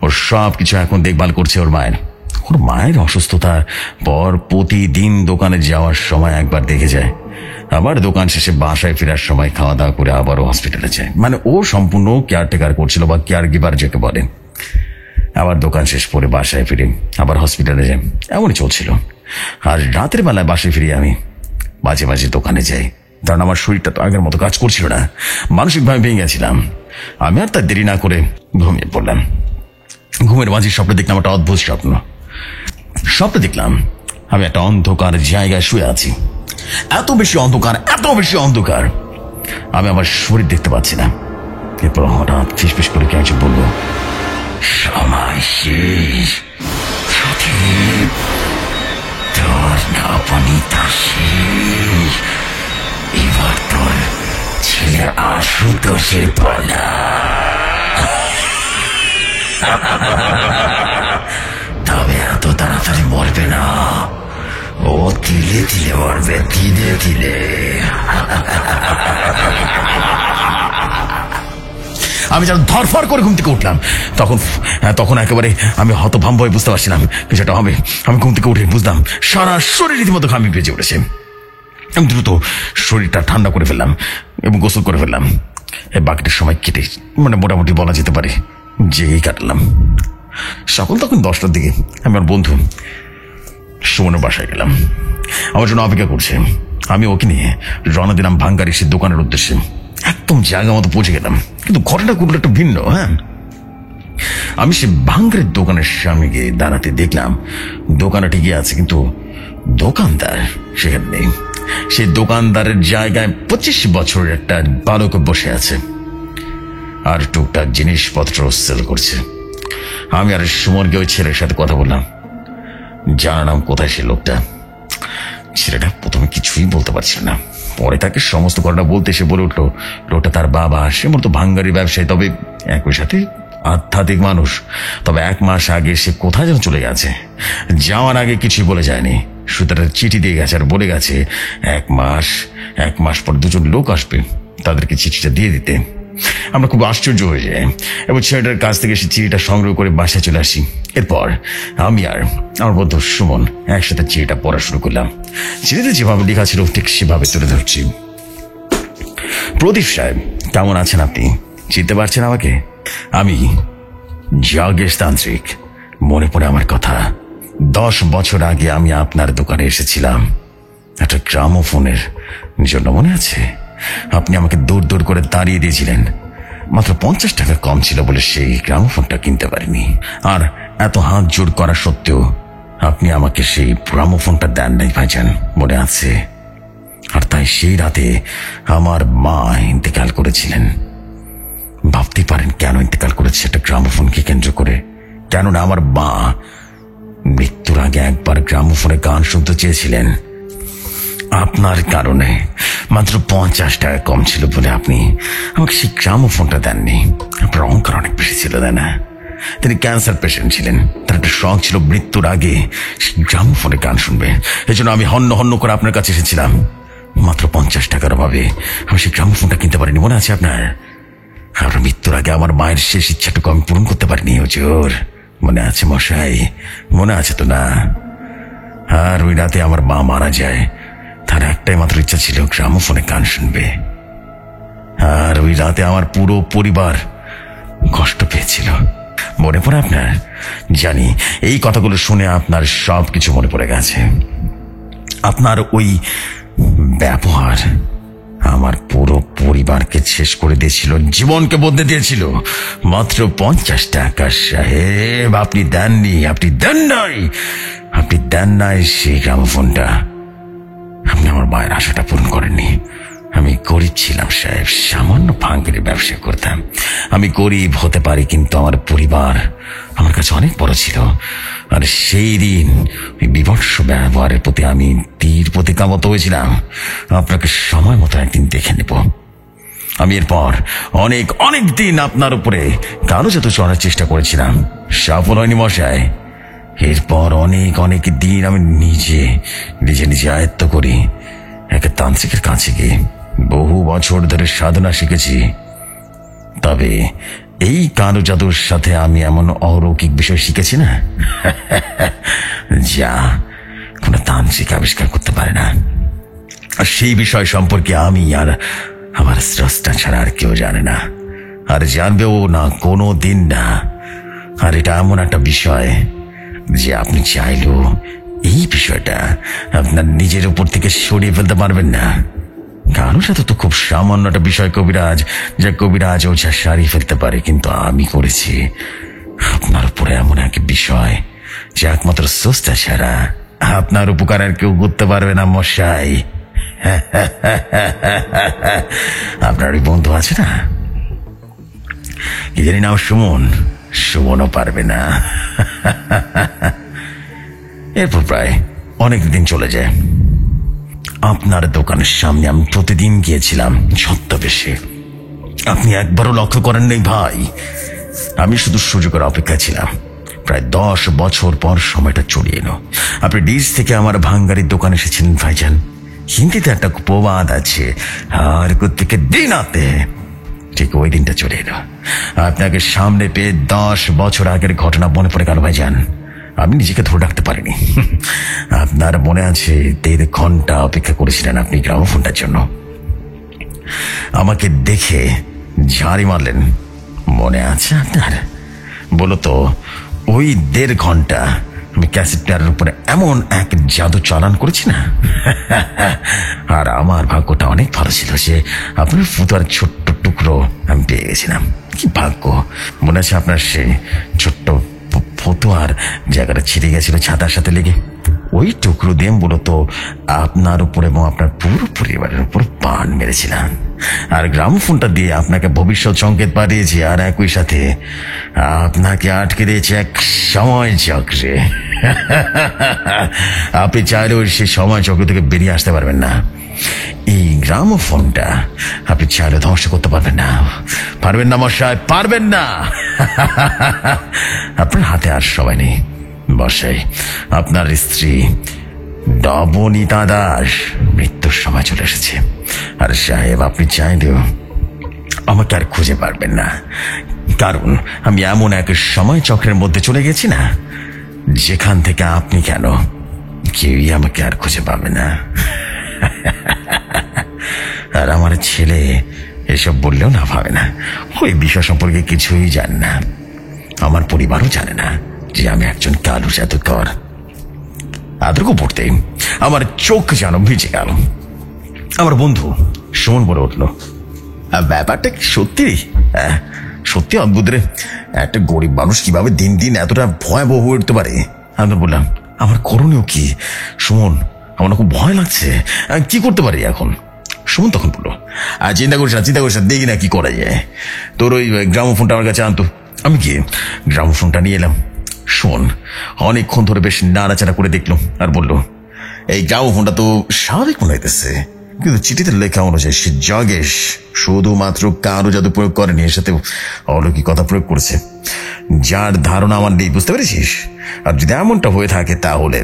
Speaker 1: ওর সব কিছু এখন দেখভাল করছে। ওর মায়ের অসুস্থতার পর প্রতিদিন দোকানে যাওয়ার সময় একবার দেখে যায়, আবার দোকান শেষে বাসায় ফেরার সময় খাওয়া দাওয়া করে আবারও হসপিটালে যায়। মানে ও সম্পূর্ণ কেয়ারটেকার করছিল বা কেয়ার গিভার যাকে বলে। আবার দোকান শেষ করে বাসায় ফিরে আবার হসপিটালে যায়, এমনই চলছিল। আর রাতের বেলায় বাসায় ফিরে আমি মাঝে মাঝে দোকানে যাই, কারণ আমার শরীরটা তো আগের মতো কাজ করছিল না, মানসিকভাবে ভেঙে গেছিলাম। আমি আর তার দেরি না করে ঘুমিয়ে পড়লাম। ঘুমের মাঝে স্বপ্ন দেখলাম একটা অদ্ভুত স্বপ্ন দেখলাম আমি একটা অন্ধকার জায়গায় শুয়ে আছি, এত বেশি অন্ধকার আমি আমার শরীর দেখতে পাচ্ছি না। এরপর হঠাৎ ফিসফিস করে কেউ বললো, সময় শেষ, তোর নবনীতা শেষ, এবার তোর ছেলে আশুতোষের পালা। তবে এত তাড়াতাড়ি মরবে না, ও তিলে তিলে মরবে, তিলে তিলে। আমি যেন ধরফর করে ঘুম থেকে উঠলাম। তখন একেবারে আমি হতভম্ব হয়ে বুঝতে পারছিলাম কিছুটা হবে। আমি ঘুম থেকে উঠে বুঝলাম সারা শরীর রীতিমতো ঘামি বেজে উঠেছে। আমি দ্রুত শরীরটা ঠান্ডা করে ফেললাম এবং গোসল করে ফেললাম। বাকিটার সময় কেটে মোটামুটি বলা যেতে পারে জেগেই কাটলাম। সকাল তখন 10টার দিকে আমি আমার বন্ধু সুমনের বাসায় গেলাম, আমার জন্য অপেক্ষা করছে। আমি ওকে নিয়ে রওনা দিলাম ভাঙ্গারি সে দোকানের উদ্দেশ্যে। একদম জায়গা মতো পৌঁছে গেলাম, কিন্তু ঘটনা ঘটলো একটু ভিন্ন। আমি সে ভাঙ্গারের দোকানের সামনে গিয়ে দাঁড়াতে দেখলাম দোকানটা ঠিকই আছে, কিন্তু দোকানদার সেখানে নেই। সে দোকানদারের জায়গায় 25 বছরের একটা বালক বসে আছে আর টুকটাক জিনিসপত্র সেল করছে। আমি আর সুমন গিয়ে ওই ছেলের সাথে কথা বললাম, জানালাম কোথায় সে লোকটা। ছেলেটা প্রথমে কিছুই বলতে পারছিল না, পরে তাকে সমস্ত ঘটনা বলতে সে বলে উঠলো লোকটা তার বাবা, সে মূলত ভাঙ্গারি ব্যবসায়ী, তবে একই সাথে আধ্যাত্মিক মানুষ। তবে 1 মাস আগে সে কোথায় যেন চলে গেছে, যাওয়ার আগে কিছুই বলে যায়নি, শুধু একটা চিঠি দিয়ে গেছে আর বলে গেছে 1 মাস পর 2জন লোক আসবে, তাদেরকে চিঠিটা দিয়ে দিতে। আমরা খুব আশ্চর্য হয়ে যাই এবং ছেলেটার কাছ থেকে সে চিঠিটা সংগ্রহ করে বাসায় চলে আসি। এরপর আমি আর আমার বন্ধু সুমন একসাথে চিঠিটা পড়া শুরু করলাম। চিঠিতে যেভাবে লেখা ছিল ঠিক সেভাবে তুলে ধরছি। প্রদীপ সাহেব, কেমন আছেন আপনি? চিনতে পারছেন আমাকে? আমি যোগেশ তান্ত্রিক। মনে পড়ে আমার কথা, 10 বছর আগে আমি আপনার দোকানে এসেছিলাম। একটা গ্রামোফোনের জন্য, মনে আছে? আপনি আমাকে দৌড় দৌড় করে তাড়িয়ে দিয়েছিলেন। মাত্র 50 টাকা কম ছিল বলে সেই গ্রামোফোনটা কিনতে পারিনি। আর এত হাত জোড় করা সত্ত্বেও আপনি আমাকে সেই গ্রামোফোনটা দেন নাই ভাইজান, মনে আছে? আর তাই সেই রাতে আমার মা ইন্তেকাল করেছিলেন। ভাবতে পারেন কেন ইন্তেকাল করেছে একটা গ্রামোফোনকে কেন্দ্র করে? কেননা আমার মা মৃত্যুর আগে একবার গ্রামোফোনে গান শুনতে চেয়েছিলেন। আপনার কারণে মাত্র 50 টাকা কম ছিল বলে আপনি আমাকে সেই গ্রামোফোনটা দেননি। আপনার অহংকার অনেক বেশি ছিল, তাই না? তিনি ক্যান্সার পেশেন্ট ছিলেন, তার একটা শখ ছিল মৃত্যুর আগে সেই গ্রামোফোনে গান শুনবে। এই জন্য আমি হন্য হন্য করে আপনার কাছে এসেছিলাম। মাত্র 50 টাকার অভাবে আমি সেই গ্রামোফোনটা কিনতে পারিনি, মনে আছে আপনার? আপনার মৃত্যুর আগে আমার মায়ের শেষ ইচ্ছাটুকু আমি পূরণ করতে পারিনি হুজুর, মনে আছে মশাই? মনে আছে তো না? আর ওই রাতে আমার মা মারা যায়। তার একটাই মাত্র ইচ্ছা ছিল গ্রামোফোনে গান শুনবে। আর ওই রাতে আমার পুরো পরিবার কষ্ট পেয়েছিল, মনে পড়ে আপনার? জানি এই কথাগুলো শুনে আপনার সবকিছু মনে পড়ে গেছে। আপনার ওই ব্যবহার আমার পুরো পরিবারকে শেষ করে দিয়েছিল, জীবনকে বদলে দিয়েছিল। মাত্র 50 টাকা সাহেব আপনি দেননি, আপনি দেন নাই সেই গ্রামোফোনটা। আপনি আমার মায়ের আশাটা পূরণ করেননি। আমি গরিব ছিলাম সাহেব, সামান্য ভাঙের ব্যবসা করতাম। আমি গরিব হতে পারি, কিন্তু আমার পরিবার আমার কাছে অনেক বড় ছিল। আর সেই দিন ওই বিভৎস ব্যবহারের প্রতি আমি তীর প্রতিজ্ঞাবদ্ধ হয়েছিলাম, আপনাকে সময় মতো একদিন দেখে নেব। আমি এরপর অনেক অনেক দিন আপনার উপরে কালো জাদু চড়ার চেষ্টা করেছিলাম, সফল হয়নি মশাই। এরপর অনেক অনেক দিন আমি নিজে আয়ত্ত করি এক তান্ত্রিকের কাছে গিয়ে বহু বছর ধরে সাধনা শিখেছি। তবে এই কালো জাদুর সাথে আমি এমন অলৌকিক বিষয় শিখেছি না যা কোনো তান্ত্রিক আবিষ্কার করতে পারে না। আর সেই বিষয় সম্পর্কে আমি আর আমার স্রষ্টা ছাড়া আর কেউ জানে না, আর জানবেও না, কোনো দিন না। আর এটা এমন একটা বিষয় যে আপনি চাইলেও এই বিষয়টা আপনার নিজের উপর থেকে সরিয়ে ফেলতে পারবেন না। কারো সাথে তো খুব সামান্য একটা বিষয় কবিরাজ, যা কবিরাজ ওঝা সারিয়ে ফেলতে পারে, কিন্তু আমি করেছি আপনার উপরে এমন এক বিষয় যে একমাত্র স্রষ্টা ছাড়া আপনার উপকার আর কেউ করতে পারবে না মশাই। আপনার ওই বন্ধু আছে না, কি জানি নাম, সুমনও পারবে না। এরপর প্রায় অনেক দিন চলে যায়। আপনার দোকানের সামনে আমি প্রতিদিন গিয়েছিলাম ছদ্মবেশে। আপনি একবারও লক্ষ্য করেন নাই ভাই। আমি শুধু সুযোগের অপেক্ষা ছিলাম। প্রায় 10 বছর পর সময়টা চলে এলো। আপনি ডিস থেকে আমার ভাঙ্গারির দোকানে এসেছিলেন ভাইজান। হিন্দিতে একটা প্রবাদ আছে, আর কোত্থেকে দিন আতে। ঠিক ওই দিনটা চলে এলো। আপনাকে সামনে পেয়ে 10 বছর আগের ঘটনা মনে পড়ে গেল ভাইজান। আমি নিজেকে ধরে রাখতে পারিনি। আপনার মনে আছে 1.5 ঘন্টা অপেক্ষা করেছিলেন আপনি গ্রামোফোনটার জন্য। আমাকে দেখে ঝাড়ি মারলেন, মনে আছে আপনার? বলতো ওই 1.5 ঘন্টা আমি ক্যাসেট প্লেয়ারের উপরে এমন এক জাদু চালান করেছি না। আর আমার ভাগ্যটা অনেক ভালো ছিল যে আপনার ফুতার ছোট্ট টুকরো আমি পেয়ে গেছিলাম। কি ভাগ্য! মনে আছে আপনার সেই ছোট্ট ফতুয়ার জায়গাটা ছিঁড়ে গেছিল ছাতার সাথে লেগে? ওই টুকরো দিয়ে মূলত আপনার উপর এবং আপনার পুরো পরিবারের উপর বান মেরেছিলাম। আর গ্রামোফোনটা দিয়ে আপনাকে ভবিষ্যৎ সংকেত পাঠিয়েছি, আর একই সাথে আপনাকে আটকে দিয়েছে এক সময় চক্রে। আপনি চাইলেও সেই সময় চক্র থেকে বেরিয়ে আসতে পারবেন না। এই গ্রামোফোনটা আপনি চাইলে ধ্বংস করতে পারবেন না, পারবেন না মশাই, পারবেন না। আপনার হাতে আর সবাই নেই মশাই। আপনার স্ত্রী নবনীতা দাস মৃত্যুর সময় চলে এসেছে। আর সাহেব আপনি চাইলেও আমাকে আর খুঁজে পারবেন না, কারণ আমি এমন এক সময় চক্রের মধ্যে চলে গেছি না, যেখান থেকে আপনি কেন কেউই আমাকে আর খুঁজে পাবে না। আর আমার ছেলে এসব বললেও না ভাবে না, ওই বিষয় সম্পর্কে কিছুই জানে না। আমার পরিবারও জানে না যে আমি একজন কালো জাদুকর। এতটুকু পড়তে আমার চোখ যেন ভিজে গেল। আমার বন্ধু সুমন বলে উঠল, ব্যাপারটা কি সত্যি? সত্যি অদ্ভুত রে, একটা গরিব মানুষ কিভাবে দিন দিন এতটা ভয়াবহ হয়ে উঠতে পারে। আমি বললাম, আমার করণীয় কি সুমন? আমার খুব ভয় লাগছে, কি করতে পারি এখন? সুমন তখন বললো, চিন্তা করিস না, দেখি না কি করা যায়। তোর ওই গ্রামোফোনটা আমার কাছে আনতো। আমি গিয়ে গ্রামোফোনটা নিয়ে এলাম। শোন, অনেকক্ষণ ধরে বেশ নাড়াচাড়া করে দেখলো আর বলল, এই গ্রামোফোনটা তো স্বাভাবিক মনে হইতেছে, কিন্তু চিঠিতে লেখা অনুযায়ী সে জগেশ শুধুমাত্র কারো জাদু প্রয়োগ করেনি, এর সাথে অলৌকিকতা প্রয়োগ করেছে, যার ধারণা আমার নেই, বুঝতে পেরেছিস? আর যদি এমনটা হয়ে থাকে তাহলে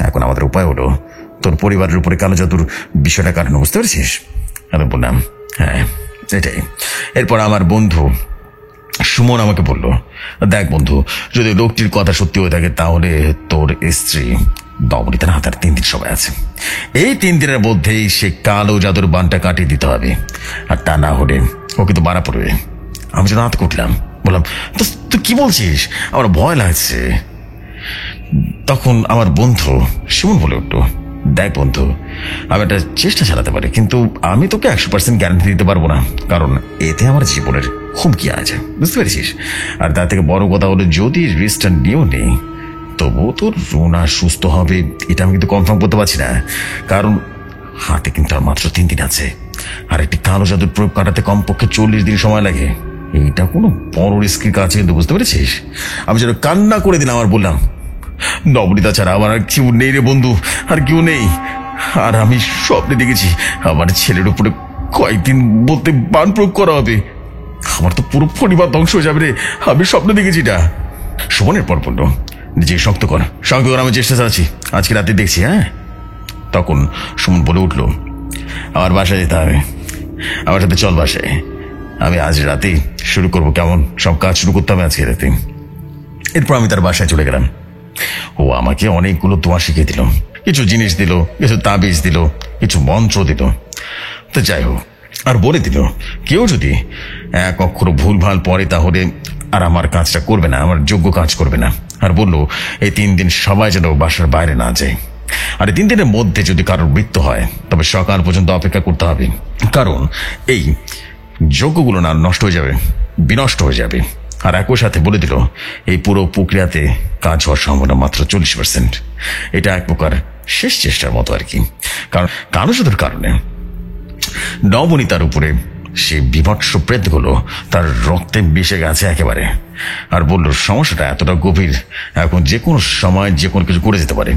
Speaker 1: এখন আমাদের উপায় হলো তোর পরিবারের উপরে কালো জাদুর বিষয়টা কাটানো, বুঝতে পেরেছিস? আমি বললাম, হ্যাঁ এটাই। এরপর আমার বন্ধু সুমন আমাকে বলল, দেখ বন্ধু, যদি লোকটির কথা সত্যি হয়ে থাকে তাহলে তোর স্ত্রী নবনীতার হাতে 3 দিন সময় আছে। এই 3 দিনের মধ্যেই সে কালো জাদুর বানটা কাটিয়ে দিতে হবে, আর তা না হলে ও কিন্তু মারা পড়বে। আমি যেন হাত কুটলাম, বললাম, তো তুই কি বলছিস? আমার ভয় লাগছে। তখন আমার বন্ধু সুমন বলে উঠলো, দেখ বন্ধু, আমি একটা চেষ্টা চালাতে পারি, কিন্তু আমি তোকে 100% গ্যারান্টি দিতে পারবো না, কারণ এতে আমার জীবনের হুমকি আছে, বুঝতে পেরেছিস? আর তার থেকে বড় কথা হলো, যদি রিস্কটা নিয়েও নেই তবুও তোর রুনা সুস্থ হবে এটা আমি কিন্তু কনফার্ম করতে পারছি না, কারণ হাতে কিন্তু আর মাত্র 3 দিন আছে, আর একটি কালো জাদুর প্রয়োগ কাটাতে কমপক্ষে 40 দিন সময় লাগে। এইটা কোনো বড় রিস্কের কাছে কিন্তু, বুঝতে পেরেছিস? আমি যেন কান্না করে দিলাম আর বললাম, নবনীতা ছাড়া আমার আর কেউ নেই রে বন্ধু, আর কেউ নেই। আর আমি স্বপ্নে দেখেছি আমার ছেলের উপরে কয়েকদিন বলতে বান প্রয়োগ করা হবে, আমার তো পুরো পরিবার ধ্বংস হয়ে যাবে রে, আমি স্বপ্ন দেখেছি এটা। সুমনের পর বললো, নিজে শক্ত কর, আমি চেষ্টা চালাচ্ছি, আজকে রাতে দেখছি। হ্যাঁ। তখন সুমন বলে উঠলো, আমার বাসায় যেতে হবে, আমার সাথে চল বাসায়, আমি আজ রাতেই শুরু করবো, কেমন? সব কাজ শুরু করতে হবে আজকে রাতে। এরপর আমি তার বাসায় চলে গেলাম। ও আমাকে অনেকগুলো দোয়া শিখিয়ে দিল, কিছু জিনিস দিল, কিছু তাবিজ দিল, কিছু মন্ত্র দিল। তো যাই হোক, আর বলে দিল, কেউ যদি এক অক্ষর ভুলভাল পড়ে তাহলে আর আমার কাজটা করবে না, আমার যোগ্য কাজ করবে না। আর বললো, এই 3 দিন সবাই যেন বাসার বাইরে না যায়, আর এই 3 দিনের মধ্যে যদি কারোর মৃত্যু হয় তবে সকাল পর্যন্ত অপেক্ষা করতে হবে, কারণ এই যজ্ঞগুলো না নষ্ট হয়ে যাবে, বিনষ্ট হয়ে যাবে। আর একই সাথে বলে দিল, এই পুরো প্রক্রিয়াতে কাজ হওয়ার সম্ভাবনা মাত্র 40%। এটা এক প্রকার শেষ চেষ্টার মতো আর কি, কারণ কালো জাদুর কারণে নবনীতার উপরে সে বিভৎস প্রেতগুলো তার রক্তে মিশে গেছে একেবারে। আর বলল, সমস্যাটা এতটা গভীর, এখন যে কোনো সময় যে কোনো কিছু করে যেতে পারে,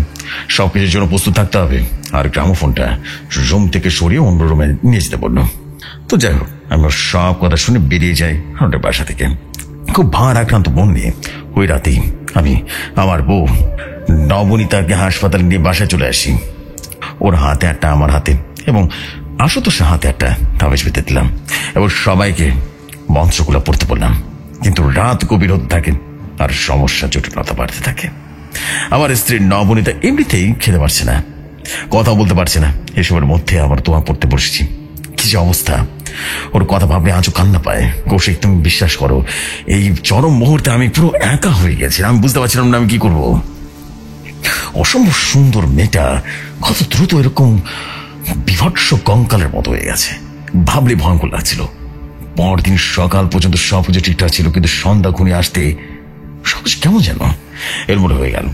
Speaker 1: সবকিছুর জন্য প্রস্তুত থাকতে হবে। আর গ্রামোফোনটা রুম থেকে সরিয়ে অন্য রুমে নিয়ে যেতে বললো। তো যাই হোক, আমি সব কথা শুনে বেরিয়ে যাই আমাদের বাসা থেকে, খুব ভার আক্রান্ত মন নিয়ে। ওই রাতেই আমি আমার বউ নবনীতাকে হাসপাতালে নিয়ে বাসায় চলে আসি। ওর হাতে একটা, আমার হাতে, এবং আশুতোষের হাতে একটা তাবিজ বেঁধে দিলাম, এবং সবাইকে মন্ত্রগুলো পড়তে বললাম। কিন্তু রাত গভীর হতে থাকে আর সমস্যা জটিলতা বাড়তে থাকে। আমার স্ত্রী নবনীতা এমনিতেই খেতে পারছে না, কথা বলতে পারছে না, এসবের মধ্যে আবার দোয়া পড়তে বসেছি। কি যে অবস্থা! ওর কথা ভাবলে আজও কান্না পায়। কৌশিক, তুমি বিশ্বাস করো, এই চরম মুহূর্তে আমি পুরো একা হয়ে গেছি, আমি বুঝতে পারছিলাম না আমি কি করবো। অসম্ভব সুন্দর মেয়েটা কত দ্রুত এরকম বিভৎস কঙ্কালের মতো হয়ে গেছে, ভাবলে ভয়ঙ্কর লাগছিল। পরদিন সকাল পর্যন্ত সব কিছু ঠিকঠাক ছিল, কিন্তু সন্ধ্যা ঘনিয়ে আসতে সবকিছু কেমন যেন এরমরে হয়ে গেল।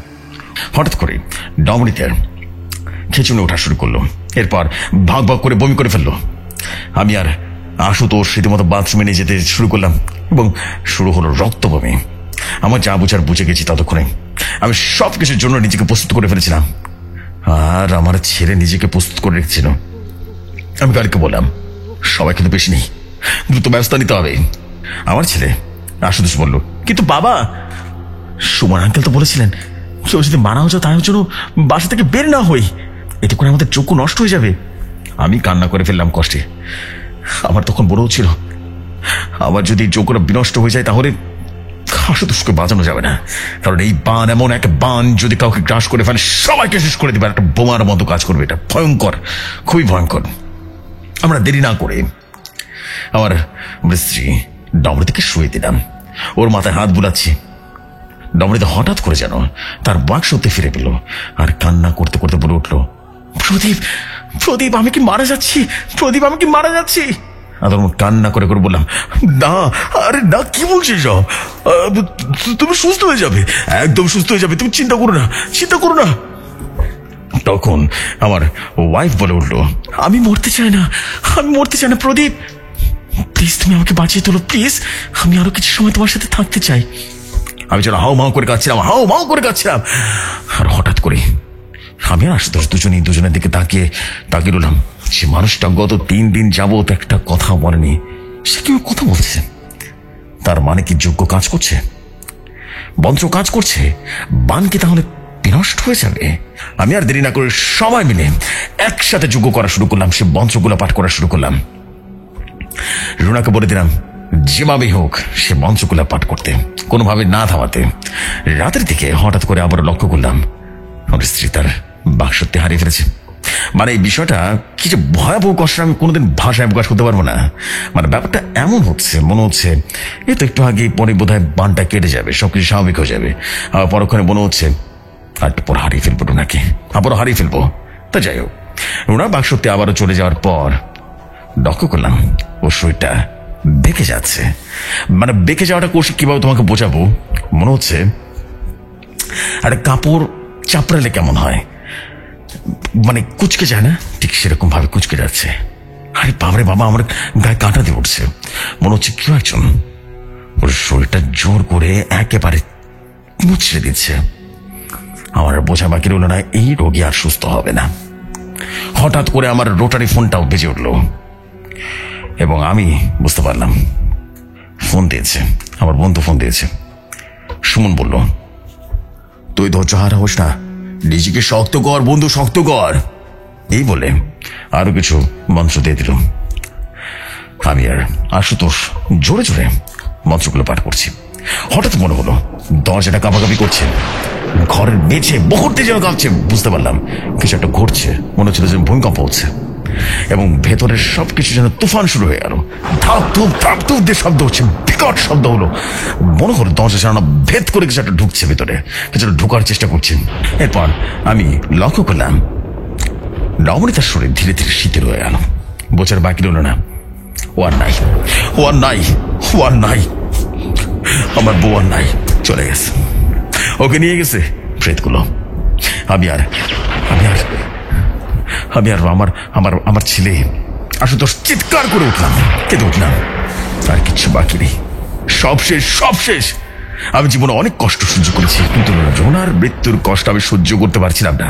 Speaker 1: হঠাৎ করে নবনীতার খেচুনে ওঠা শুরু করলো, এরপর ভাগ ভাগ করে বমি করে ফেললো। আমি আর আশুতোষ রীতিমতো বাথরুমে নিয়ে যেতে শুরু করলাম, এবং শুরু হলো রক্ত বমি। আমার যা বুঝার বুঝে গেছি ততক্ষণে আমি সবকিছুর জন্য নিজেকে প্রস্তুত করে ফেলেছিলাম, আর আমার ছেলে নিজেকে প্রস্তুত করে রেখেছিল। আমি গাড়িকে বললাম, সবাই কিন্তু বেশি নেই, দ্রুত ব্যবস্থা নিতে হবে। আমার ছেলে আশুতোষ বলল, কিন্তু বাবা, সুমন আঙ্কেল তো বলেছিলেন কেউ যদি মারা হচ্ছে তাই জন্য বাসা থেকে বের না হই, এতে করে আমাদের চক্ষু নষ্ট হয়ে যাবে। আমি কান্না করে ফেললাম কষ্টে। আমার তখন বড় ছিল, আবার যদি চক্ষুটা বিনষ্ট হয়ে যায় তাহলে আশুতোষকে বাঁচানো যাবে না, কারণ এই বান এমন এক বান, যদি কাউকে গ্রাস করে ফেলে সবাইকে শেষ করে দেবে, একটা বোমার মতো কাজ করবে। এটা ভয়ঙ্কর, খুবই ভয়ঙ্কর। আমরা দেরি না করে আমার স্ত্রী নবনীতাকে শুয়ে দিলাম, ওর মাথায় হাত বুলাচ্ছি। নবনীতা হঠাৎ করে যেন তার বাক সত্যি ফিরে পেল আর কান্না করতে করতে বলে উঠল, প্রদীপ, প্রদীপ, আমি কি মারা যাচ্ছি? প্রদীপ, আমি কি মারা যাচ্ছি? আমি কান্না করে করে বললাম, না, আরে না, কি বলছিস সব? তুমি সুস্থ হয়ে যাবে, একদম সুস্থ হয়ে যাবে, তুমি চিন্তা করো না, চিন্তা করো না। তখন আমার ওয়াইফ বলে উঠলো, আমি মরতে চাই না, আমি মরতে চাই না প্রদীপ, প্লিজ তুমি আমাকে বাঁচিয়ে তোলো, প্লিজ, আমি আরো কিছু সময় তোমার সাথে থাকতে চাই। আমি যেন হাও মাও করে কাঁদছিলাম, হাও মাও করে কাঁদছিলাম। আর হঠাৎ করে আমি আর আশুতোষ দুজনের দিকে তাকিয়ে রইলাম। সে মানুষটা গত 3 দিন যাবত একটা কথা বলেনি, সে কেউ কথা বলছে। তার মানে কি যোগ্য কাজ করছে, মন্ত্র কাজ করছে? বান কি তাহলে বিনষ্ট হয়ে যাবে? আমি আর দেরি না করে সবাই মিলে একসাথে যোগ্য করা শুরু করলাম, সে মন্ত্রগুলো পাঠ করা শুরু করলাম। রুনাকে বলে দিলাম যেভাবেই হোক সে মন্ত্রগুলো পাঠ করতে, কোনোভাবে না থামাতে। রাতের দিকে হঠাৎ করে আবার লক্ষ্য করলাম আমার স্ত্রী তার বাকশক্তি হারিয়ে ফেলেছে। মানে এই বিষয়টা কি যে ভয়াবহ কষ্ট, আমি কোনোদিন ভাষায় প্রকাশ করতে পারবো না। মানে ব্যাপারটা এমন হচ্ছে, মনে হচ্ছে এই তো একটু আগে পরে বোধহয় বানটা কেটে যাবে, সবকিছু স্বাভাবিক হয়ে যাবে। আবার পরক্ষণে মনে হচ্ছে আর একটু পর হারিয়ে ফেলবো রুনাকে, আবারও হারিয়ে ফেলবো। তা যাই হোক, রুনার বাকশক্তি আবারও চলে যাওয়ার পর লক্ষ্য করলাম ওর শরীরটা বেঁকে যাচ্ছে। মানে বেঁকে যাওয়াটা কৌশিক কিভাবে তোমাকে বোঝাবো, মনে হচ্ছে একটা কাপড় চাপড়ালে কেমন হয়, মানে কুচকে যায় না, ঠিক সেরকম ভাবে কুচকে যাচ্ছে। আরে বাবারে বাবা, আমার গায়ে কাঁটা দিয়ে উঠছে। মনে হচ্ছে কেউ একজন ওর শরীরটা জোর করে একেবারে মুচড়ে দিচ্ছে। আমার বোঝা বাকি রইল না, এই রোগী আর সুস্থ হবে না। হঠাৎ করে আমার রোটারি ফোনটাও বেজে উঠল এবং আমি বুঝতে পারলাম ফোন দিয়েছে, আমার বন্ধু ফোন দিয়েছে। সুমন বলল, তুই ধৈর্য হারা হোস না, নিজেকে শক্ত কর বন্ধু, শক্ত কর। এই বলে আরো কিছু মন্ত্র দিয়ে দিল। আমি আর আশুতোষ জোরে জোরে মন্ত্রগুলো পাঠ করছি। হঠাৎ মনে হলো দরজাটা কাঁপাকাঁপি করছে, ঘরের মেঝে মুহূর্তে যেন কাঁপছে। বুঝতে পারলাম কিছু একটা ঘটছে, মনে হচ্ছিল যে ভূমিকম্প হচ্ছে এবং ভেতরের সবকিছু যেন তুফান শুরু হয়ে গেল। ধাপ ধুপ দিয়ে শব্দ হচ্ছে, বিকট শব্দ হলো। মনে হলো দরজা জানালা ভেদ করে কিছু একটা ঢুকছে ভেতরে, কিছু একটা ঢোকার চেষ্টা করছে। এরপর আমি লক্ষ্য করলাম নবনীতার শরীর ধীরে ধীরে শীতল হয়ে গেল। বোঝার বাকি রইল না, ও আর নাই, ও আর নাই, ও আর নাই, আমার বউ আর নাই, চলে গেছে, ওকে নিয়ে গেছে প্রেতগুলো। আমি আর আমার ছেলে আশুতোষ চিৎকার করে উঠলাম, কেঁদে উঠলাম। আর কিচ্ছু বাকি নেই, সব শেষ, সব শেষ। আমি জীবনে অনেক কষ্ট সহ্য করেছি, কিন্তু রোনার মৃত্যুর কষ্ট আমি সহ্য করতে পারছিলাম না।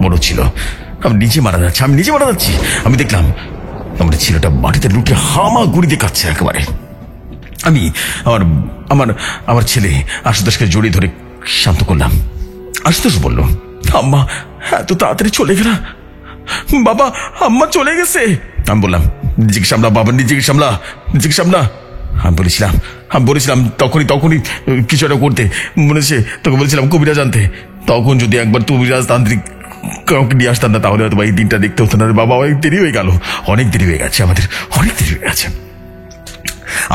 Speaker 1: মনে হচ্ছিল আমি নিজে মারা যাচ্ছি, আমি নিজে মারা যাচ্ছি। আমি দেখলাম আমার ছেলেটা মাটিতে লুটে হামা গুড়ি দিয়ে কাঁদছে একেবারে। আমি আমার ছেলে আশুতোষকে জড়িয়ে ধরে শান্ত করলাম। আশুতোষ বলল, আম্মা এত তাড়াতাড়ি চলে গেলা? বাবা, আম্মা চলে গেছে। আমি বললাম, নিজেকে সামলা বাবা, নিজেকে সামলা, নিজেকে সামলা। আমি বলেছিলাম তখনই কিছু একটা করতে, মনে হচ্ছে তোকে বলেছিলাম কবিরাজ আনতে। তখন যদি একবার কবিরাজ তান্ত্রিক কাউকে নিয়ে আসতাম না, তাহলে হয়তো এই দিনটা দেখতে হতো না। বাবা, অনেক দেরি হয়ে গেল, অনেক দেরি হয়ে গেছে, আমাদের অনেক দেরি হয়ে গেছে।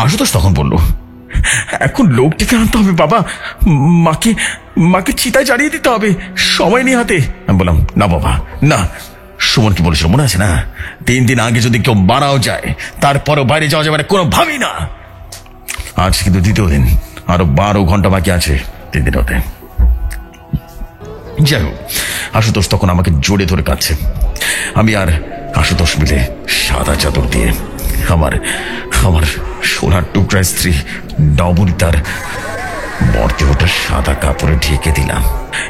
Speaker 1: আশুতোষ তখন বলল, এখন লোকটিকে আনতে হবে বাবা, মাকে চিতায় জ্বালিয়ে দিতে হবে, সময় নিয়ে হাতে। আমি বললাম, না বাবা না, সুমন কি বলেছিল মনে আছে না, 3 দিন আগে যদি কেউ মারাও যায় তারপরও বাইরে যাওয়া যাবে না, কোনো ভাবি না। আজ কিন্তু 2য় দিন, আরো 12 ঘন্টা বাকি আছে 3 দিন হতে। যাই হোক, আশুতোষ তখন আমাকে জোরে ধরে কাঁদছে। আমি আর আশুতোষ মিলে সাদা চাদর দিয়ে আমার সোনার টুকরা স্ত্রী নবনীতার মরদেহটা সাদা কাপড়ে ঢেকে দিলাম।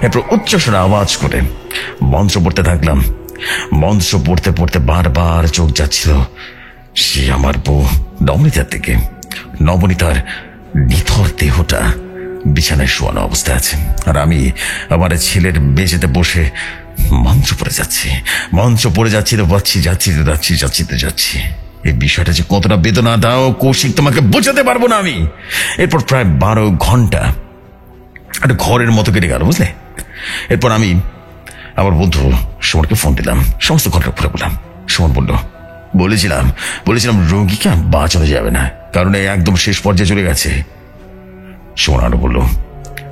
Speaker 1: এরপর উচ্চস্বরে আওয়াজ করে মন্ত্র পড়তে থাকলাম। মন্ত্র পড়তে পড়তে বারবার চোখ যাচ্ছিল সে আমার বউ নবনীতার দিকে। নবনীতার নিথর দেহটা বিছানায় শোয়ানো অবস্থায় আছে, আর আমি আমার ছেলের মেঝেতে বসে মন্ত্র পড়ে যাচ্ছি তো যাচ্ছি। এই বিষয়টা যে কতটা বেদনা দাও কৌশিক তোমাকে বোঝাতে পারবো না আমি। এরপর প্রায় 12 ঘন্টা একটা ঘরের মতো কেটে গেল, বুঝলে। এরপর আমি আমার বন্ধু সুমনকে ফোন দিলাম, সমস্ত ঘটনা খুলে বললাম। সুমন বলেছিলাম রোগীকে আর বাঁচানো যাবে না, কারণ একদম শেষ পর্যায়ে চলে গেছে। সুমন আরো বলল,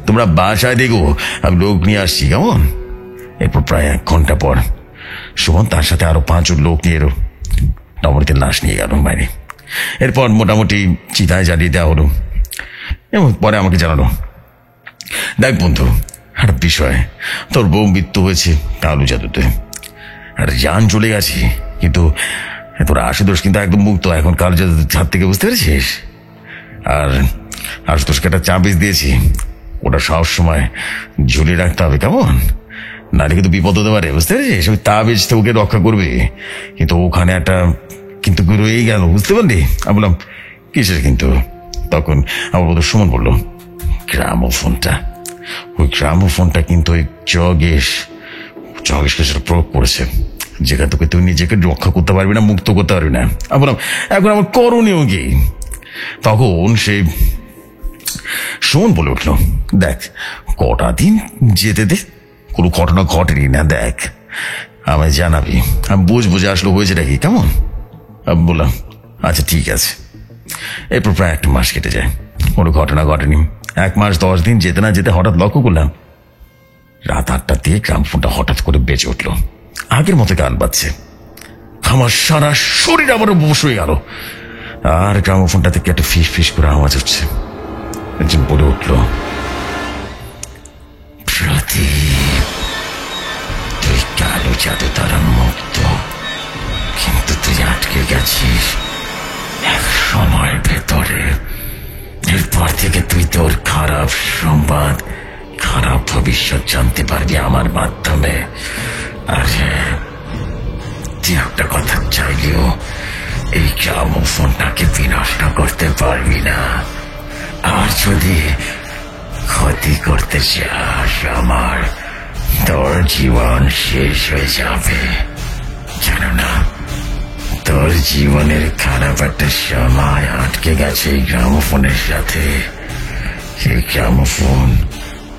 Speaker 1: তোমরা বাসায় দেখো, আমি লোক নিয়ে আসছি, কেমন? এরপর প্রায় 1 ঘন্টা পর সুমন তার সাথে আরো 5 লোক নিয়ে এলো, নবনীকে লাশ নিয়ে গেল বাইরে। এরপর মোটামুটি চিতায় জ্বালিয়ে দেওয়া হলো এবং পরে আমাকে জানালো, দেখ বন্ধু, একটা বিষয়, তোর বউ মৃত্যু হয়েছে কালু জাদুতে, আর জান চলে গেছে, কিন্তু তোর আশুতোষ কিন্তু একদম মুক্ত এখন কালু জাদুর হাত থেকে, বুঝতে পেরেছিস? আর আশুতোষকে একটা চাবিজ দিয়েছি, ওটা সব সময় ঝুলিয়ে রাখতে হবে, কেমন? নাহলে কিন্তু বিপদ হতে পারে, বুঝতে পেরেছিস? ওই তাবিজ তো ওকে রক্ষা করবে, কিন্তু ওখানে একটা কিন্তু রয়েই গেল, বুঝতে পারলি? আমি বললাম, কিসের কিন্তু? তখন আমার বন্ধু সুমন বললো, গ্রামোফোনটা, ওই গ্রামোফোনটা কিন্তু ওই জগেশকে সেটা প্রয়োগ করেছে, যেখান থেকে তুই নিজেকে রক্ষা করতে পারবি না, মুক্ত করতে পারবি না। আমি বললাম, এখন আমার করণীয় কি? তখন সে সুমন বলে উঠলো, দেখ, কটা দিন যেতে দে, কোনো ঘটনা ঘটেনি না, দেখ আমায় জানাবি, আমি বুঝবো যে আসলে হয়েছে নাকি, কেমন? আমি বললাম, আচ্ছা ঠিক আছে। এরপর প্রায় 1 মাস কেটে যায়, কোনো ঘটনা ঘটেনি। 1 মাস 10 দিন যেতে না যেতে হঠাৎ লক্ষ্য করলাম রাত 8টার দিকে গ্রামফোনটা হঠাৎ করে বেজে উঠলো, আগের মতো গান বাজছে। আমার সারা শরীর আবার বস হয়ে গেল, আর গ্রামোফোনটা থেকে একটা ফিস ফিস করে আওয়াজ হচ্ছে। একজন বলে উঠল, প্রদীপ, তুই কালো জাদু দ্বারা মুক্ত, কিন্তু তুই আটকে গেছিস এক সময়ের ভেতরে। এরপর থেকে তুই তোর খারাপ সংবাদ, খারাপ ভবিষ্যৎ জানতে পারবি আমার মাধ্যমে। আর তুই একটা কথা চাইলেও এই গ্রামোফোনটাকে বিনষ্ট করতে পারবি না, আর যদি ক্ষতি করতে চাস আমার, তোর জীবন শেষ হয়ে যাবে। জানো না, তোর জীবনের খারাপ একটা সময় আটকে গেছে এই গ্রামোফোনের সাথে। এই গ্রামোফোন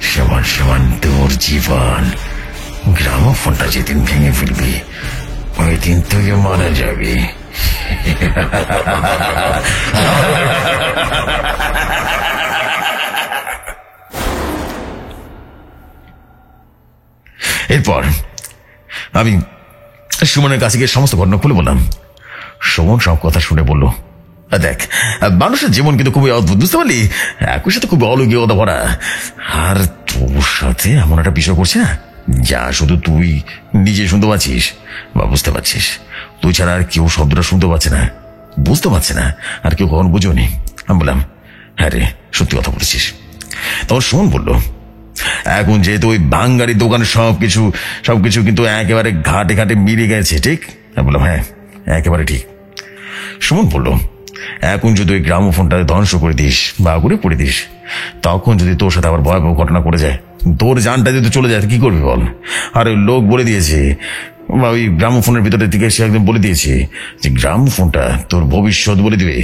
Speaker 1: সমান সমান তোর জীবন। গ্রামোফোনটা যেদিন ভেঙে ফেলবি, ওই দিন তুইও মারা যাবি। এরপর আমি সুমনের কাছে গিয়ে সমস্ত ঘটনা খুলে বললাম। সুমন সব কথা শুনে বলল, দেখ, মানুষের জীবন কিন্তু খুবই অদ্ভুত, বুঝতে পারলি? একই সাথে খুবই অলৌকিকতা ভরা। আর তোর সাথে এমন একটা বিষয় করছে না, যা শুধু তুই নিজে শুনতে পাচ্ছিস বা বুঝতে পারছিস। তুই ছাড়া আর কেউ শব্দটা শুনতে পাচ্ছে না, বুঝতে পারছে না, আর কেউ কখন বুঝোনি। আমি বললাম, হ্যাঁ রে, সত্যি কথা বলেছিস। তখন সুমন বলল, এখন যেহেতু ওই বাঙ্গারির দোকানে সবকিছু কিন্তু একেবারে ঘাটে ঘাটে মিলে গেছে, ঠিক? আমি বললাম, হ্যাঁ, একেবারে ঠিক। সুমন বলল, এখন যদি ওই গ্রামোফোনটা ধ্বংস করে দিস বা আগুনে পড়ে দিস, তখন যদি তোর সাথে আবার ভয়াবহ ঘটনা করে যায়, তোর জানটা যদি চলে যায়, কি করবি বল? আর ওই লোক বলে দিয়েছে, বা ওই গ্রামোফোনের ভিতরের দিকে সে একদম বলে দিয়েছে যে গ্রামোফোনটা তোর ভবিষ্যৎ বলে দিবে,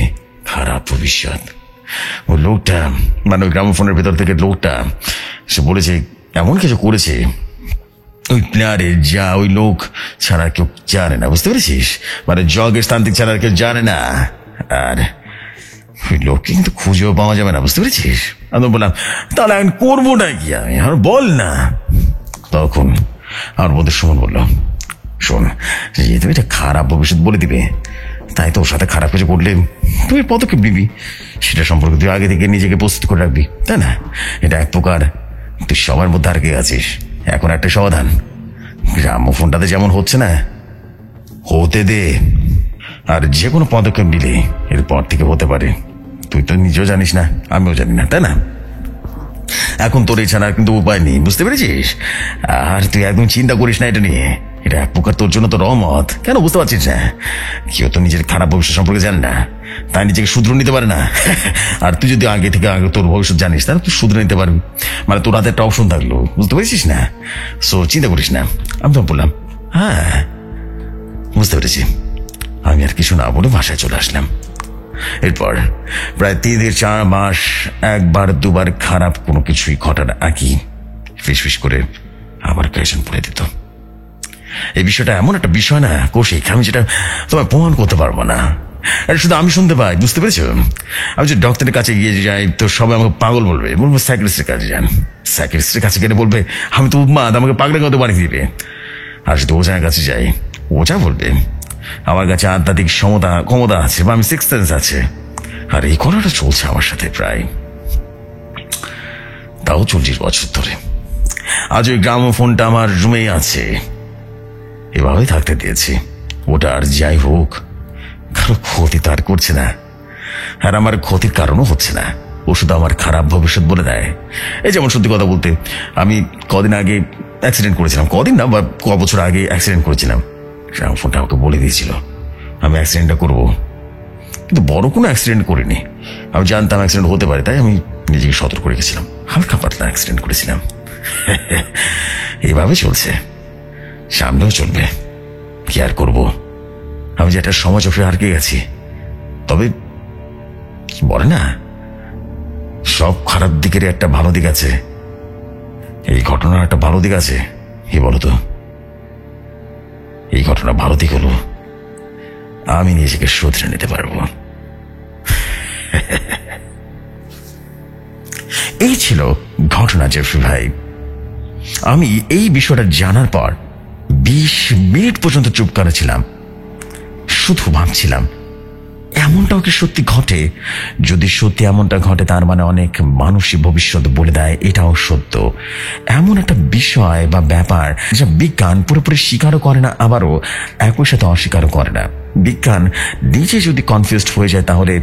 Speaker 1: খারাপ ভবিষ্যৎ। ওই লোকটা, মানে ওই গ্রামোফোনের ভেতর থেকে লোকটা, সে বলেছে এমন কিছু করেছে ওই প্লেয়ারে, যা ওই লোক ছাড়া কেউ জানে না, বুঝতে পেরেছিস? মানে জগের স্থান্তিক ছাড়া কেউ জানে না। আর ওই লোককে কিন্তু খুঁজেও পাওয়া যাবে না, বুঝতে পেরেছিস? আমি বললাম, তাহলে এখন করবো না কি আমি, আর বল না। তখন আমার বন্ধু সুমন বলল, শোন, যেহেতু এটা খারাপ ভবিষ্যৎ বলে দিবে, তাই তোর সাথে খারাপ কিছু করলে তুই পদক্ষেপ নিবি, সেটা সম্পর্কে তুই আগে থেকে নিজেকে প্রস্তুত করে রাখবি, তাই না? এটা এক প্রকার তুই সবার মধ্যে আটকে গেছিস। এখন একটা সমাধান, গ্রামোফোনটাতে যেমন হচ্ছে না, হতে দে। আর যে কোনো পদক্ষেপ নিলে এরপর থেকে হতে পারে, তুই তো নিজেও জানিস না, আমিও জানি না, তাই না? এখন তোর এছাড়া কিন্তু উপায় নেই, বুঝতে পেরেছিস? আর তুই একদম চিন্তা করিস না এটা নিয়ে, এটা এক প্রকার তোর জন্য তো রহমত। কেন বুঝতে পারছিস না? কেউ তো নিজের খারাপ ভবিষ্যৎ সম্পর্কে জানে না, তাই নিজেকে শুধরে নিতে পারে না। আর তুই যদি আগে তোর ভবিষ্যৎ জানিস, তাহলে তুই শুধরে নিতে পারবি, মানে তোর হাতে একটা অপশন থাকলো, বুঝতে পেরেছিস না? সো চিন্তা করিস না। আমি তো বললাম, হ্যাঁ বুঝতে পেরেছি। আমি আর কিছু না বলে বাসায় চলে আসলাম। এরপর প্রায় 3-4 মাস একবার দুবার খারাপ কোনো কিছুই ঘটার আগেই ফিস করে আবার পেশেন্ট পড়ে দিত। এই বিষয়টা এমন একটা বিষয় না কৌশিক, আমি যেটা তোমায় প্রমাণ করতে পারবো না, শুধু আমি শুনতে পাই, বুঝতে পেরেছো? আমি যে ডক্টরের কাছে গিয়ে যাই তো সবাই আমাকে পাগল বলবে, বলবো সাইকিয়াট্রিস্টের কাছে যান। সাইকিয়াট্রিস্টের কাছে গেলে বলবে আমি তো উম্মাদ, আমাকে পাগলা কত বাড়ি দিবে। আর যদি ওঝার কাছে যাই, ওঝা বলবে আমার কাছে আধ্যাত্মিক ক্ষমতা আছে বা আমি সিক্স সেন্স আছে। আর এই কথাটা চলছে আমার সাথে প্রায় তাও 40 বছর ধরে। আজ ওই গ্রামোফোনটা আমার রুমেই আছে, এভাবেই থাকতে দিয়েছি। ওটা আর যাই হোক, কারো ক্ষতি তার করছে না, আর আমার ক্ষতির কারণও হচ্ছে না। ও শুধু আমার খারাপ ভবিষ্যৎ বলে দেয়। এই যেমন সত্যি কথা বলতে, আমি কদিন আগে অ্যাক্সিডেন্ট করেছিলাম, কদিন না বা বছর আগে অ্যাক্সিডেন্ট করেছিলাম। গ্রামোফোনটা আমাকে বলে দিয়েছিল আমি অ্যাক্সিডেন্টটা করবো, কিন্তু বড় কোনো অ্যাক্সিডেন্ট করিনি। আমি জানতাম অ্যাক্সিডেন্ট হতে পারে, তাই আমি নিজেকে সতর্ক রেখেছিলাম। হালকা পাতলা অ্যাক্সিডেন্ট করেছিলাম। এইভাবে চলছে, সামনেও চলবে। কি আর করবো, আমি যে একটা সমাজ চোখে হারিয়ে গেছি। তবে বলে না, সব খারাপ দিকের একটা ভালো দিক আছে। এই ঘটনার একটা ভালো দিক আছে। কি বলতো, এই ঘটনা ভালো দিক হলো আমি নিজেকে শুধরে নিতে পারবো। এই ছিল ঘটনা জেফরি ভাই। আমি এই বিষয়টা জানার পর 20 মিনিট পর্যন্ত চুপ করেছিলাম, শুধু ভাবছিলাম এমনটাও কি সত্যি ঘটে? যদি সত্যি এমনটা ঘটে, তার মানে অনেক মানুষই ভবিষ্যৎ বলে দেয়, এটাও সত্য। এমন একটা বিষয় বা ব্যাপার যা বিজ্ঞান পুরোপুরি স্বীকারও করে না, আবারও একই সাথে অস্বীকারও করে না। বিজ্ঞান নিজে যদি কনফিউজড হয়ে যায়, তাহলে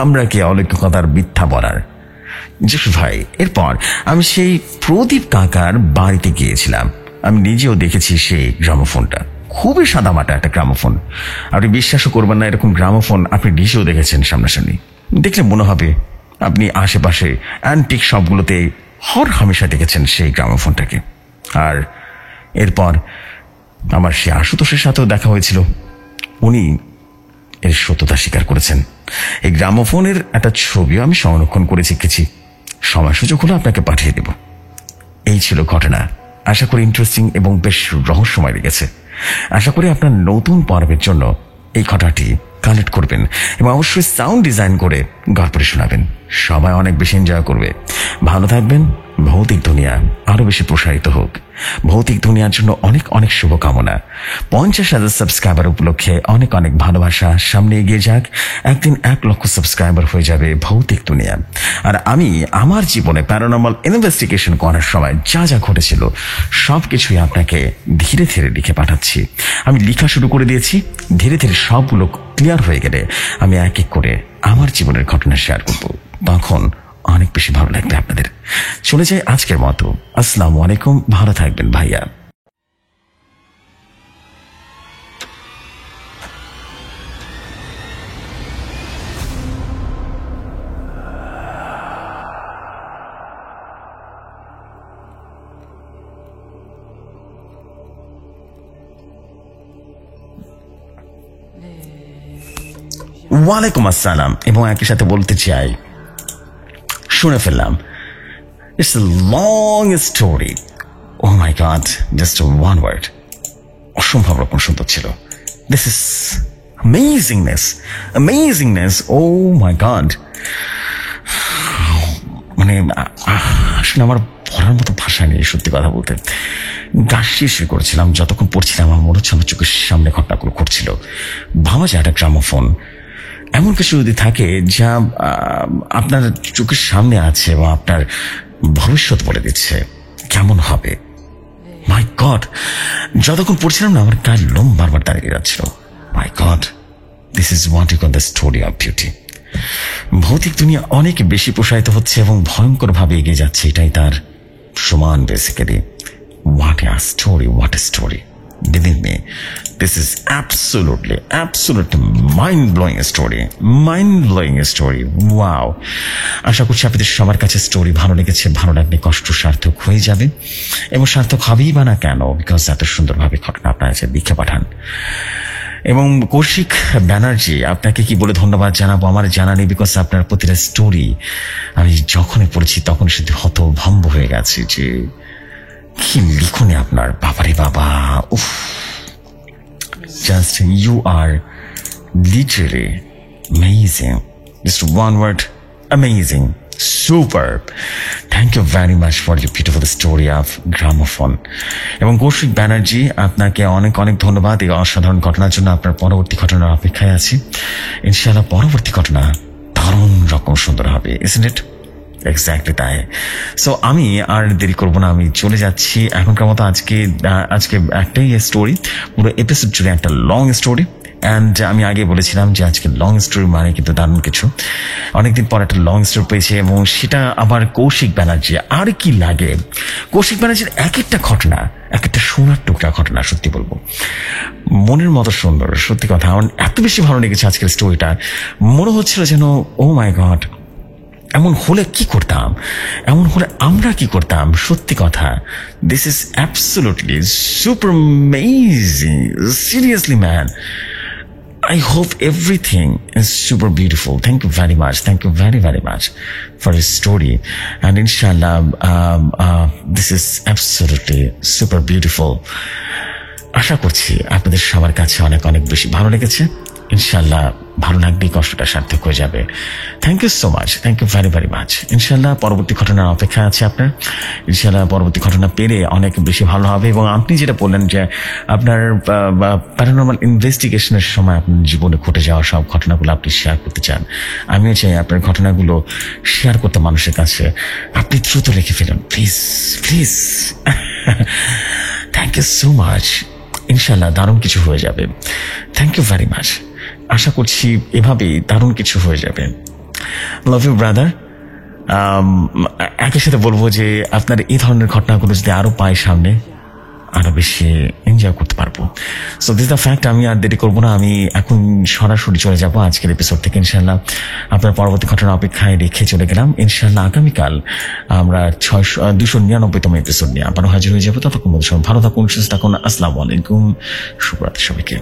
Speaker 1: আমরা কি অলৌকিকতার মিথ্যা বলার? জেফরি ভাই, এরপর আমি সেই প্রদীপ কাকার বাড়িতে গিয়েছিলাম। আমি নিজেও দেখেছি সেই গ্রামোফোনটা, খুবই সাদামাটা একটা গ্রামোফোন। আপনি বিশ্বাসও করবেন না, এরকম গ্রামোফোন আপনি নিজেও দেখেছেন সামনাসামনি। দেখলে মনে হবে আপনি আশেপাশে অ্যান্টিক শপগুলোতে হর হামেশা দেখেছেন সেই গ্রামোফোনটাকে। আর এরপর আমার সে আশুতোষের সাথেও দেখা হয়েছিল, উনি এর সত্যতা স্বীকার করেছেন। এই গ্রামোফোনের একটা ছবিও আমি সংরক্ষণ করে শিখেছি, সময় সুযোগ হলে আপনাকে পাঠিয়ে দেব। এই ছিল ঘটনা। আশা করি ইন্টারেস্টিং এবং বেশ রহস্যময় লেগেছে। আশা করি আপনার নতুন পর্বের জন্য এই ঘটনাটি কালেক্ট করবেন এবং অবশ্যই সাউন্ড ডিজাইন করে গল্পটি শোনাবেন। সবাই অনেক বেশি এনজয় করবে। ভালো থাকবেন। ভৌতিক দুনিয়া আরো বেশি প্রসারিত হোক। ভৌতিক দুনিয়ার জন্য অনেক অনেক শুভকামনা। 50,000 সাবস্ক্রাইবার উপলক্ষে অনেক অনেক ভালোবাসা। সামনে এগিয়ে যাক, একদিন 1 লক্ষ সাবস্ক্রাইবার হয়ে যাবে ভৌতিক দুনিয়া। আর আমি আমার জীবনে প্যারানর্মাল ইনভেস্টিগেশন করার সময় যা যা ঘটেছিল সবকিছুই আপনাকে ধীরে ধীরে লিখে পাঠাচ্ছি। আমি লেখা শুরু করে দিয়েছি, ধীরে ধীরে সবগুলো ক্লিয়ার হয়ে গেলে আমি এক এক করে আমার জীবনের ঘটনা শেয়ার করব, তখন অনেক বেশি ভালো লাগবে আপনাদের। চলে যাই আজকের মতো। আসসালামু আলাইকুম, ভালো থাকবেন ভাইয়া। ওয়ালাইকুম আসসালাম, এবং একই সাথে বলতে চাই শুনে ফেললাম। It's a long story. Oh my God, just one word. অসম্ভব রকম সুন্দর ছিল। This is amazingness. Oh my God. মানে আসলে আমার পড়ার মতো ভাষা নেই, সত্যি কথা বলতে। গা শিরশির করেছিলাম যতক্ষণ পড়ছিলাম। আমার মনে হচ্ছে আমার চোখের সামনে ঘটনাগুলো ঘটছিল। ভাবা যায় একটা গ্রামোফোন এমন কিছু যদি থাকে যা আপনার চোখের সামনে আছে এবং আপনার ভবিষ্যৎ বলে দিচ্ছে, কেমন হবে? মাই গড, যতক্ষণ পড়ছিলাম না আমার গায়ের লোম বারবার দাঁড়িয়ে যাচ্ছিল। My God, this is what you call the story of beauty. ভৌতিক দুনিয়া অনেক বেশি প্রসারিত হচ্ছে এবং ভয়ঙ্কর ভাবে এগিয়ে যাচ্ছে, এটাই তার সমান basically. What a story. Believe me, this is absolutely mind-blowing story. Wow. আশা করছি আপনাদের সবার কাছে স্টোরি ভালো লেগেছে। ভালো লাগলে কষ্ট সার্থক হয়ে যাবে, এবং সার্থক হবেই বা না কেন, বিকজ এত সুন্দরভাবে ঘটনা আপনারা লিখে পাঠান। এবং কৌশিক ব্যানার্জি, আপনাকে কি বলে ধন্যবাদ জানাবো আমার জানা নেই, বিকজ আপনার প্রতিটা স্টোরি আমি যখনই পড়েছি তখন শুধু হতভম্ব হয়ে গেছে যে কি লিখুনি আপনার। বাবারে বাবা, উফ, just you are literally amazing. Just one word, amazing. Superb. Thank you very much for your beautiful story of Gramophone. এবং কৌশিক ব্যানার্জি, আপনাকে অনেক অনেক ধন্যবাদ এই অসাধারণ ঘটনার জন্য। আপনার পরবর্তী ঘটনার অপেক্ষায় আছি। ইনশাআল্লাহ পরবর্তী ঘটনা দারুণ রকম সুন্দর হবে, isn't it? এক্স্যাক্টলি তাই। সো আমি আর দেরি করবো না, আমি চলে যাচ্ছি এখনকার মতো। আজকে একটাই স্টোরি, পুরো এপিসোড জুড়ে একটা লং স্টোরি। অ্যান্ড আমি আগে বলেছিলাম যে আজকে লং স্টোরি মানে কিন্তু দারুণ কিছু। অনেকদিন পর একটা লং স্টোরি পেয়েছি এবং সেটা আবার কৌশিক ব্যানার্জি। আর কি লাগে, কৌশিক ব্যানার্জির এক একটা ঘটনা, এক একটা সোনার টুকরা ঘটনা, সত্যি বলবো মনের মতো সুন্দর। সত্যি কথা, আমার এত বেশি ভালো লেগেছে আজকের স্টোরিটা। মনে হচ্ছিল যেন ও মাই গড, এমন হলে কি করতাম, এমন হলে আমরা কি করতাম। সত্যি কথা, this is absolutely super amazing, seriously man. I hope everything is super beautiful. Thank you very much. Thank you very, very much for your story. And inshallah, this is absolutely super beautiful. আশা করছি আপনাদের সবার কাছে অনেক অনেক বেশি ভালো লেগেছে। ইনশাল্লাহ ভালো লাগবেই, কষ্টটা সার্থক হয়ে যাবে। Thank you so much, thank you very very much. ইনশাল্লাহ পরবর্তী ঘটনার অপেক্ষা আছে আপনার। ইনশাল্লাহ পরবর্তী ঘটনা পেলে অনেক বেশি ভালো হবে। এবং আপনি যেটা বললেন যে আপনার প্যারানর্মাল ইনভেস্টিগেশনের সময় আপনার জীবনে ঘটে যাওয়া সব ঘটনাগুলো আপনি শেয়ার করতে চান, আমিও চাই আপনার ঘটনাগুলো শেয়ার করতে মানুষের কাছে। আপনি দ্রুত লিখে ফেলুন please, please. Thank you so much. ইনশাল্লাহ দারুণ কিছু হয়ে যাবে। Thank you very much. আশা করছি এভাবেই দারুণ কিছু হয়ে যাবে। Love you brother. একই সাথে বলবো যে আপনার এই ধরনের ঘটনাগুলো যদি আরো পাই সামনে, আরো বেশি এনজয় করতে পারবো। So this the fact. আমি আর দেরি করবো না, আমি এখন সরাসরি চলে যাবো আজকের এপিসোড থেকে। ইনশাল্লাহ আপনার পরবর্তী ঘটনার অপেক্ষায় রেখে চলে গেলাম। ইনশাল্লাহ আগামীকাল আমরা 299তম এপিসোড নিয়ে আবার হাজির হয়ে যাবো। ততক্ষণ ভালো থাকুন, সুস্থ থাকুন। আসসালামু আলাইকুম, শুভরাত্রি সবাইকে।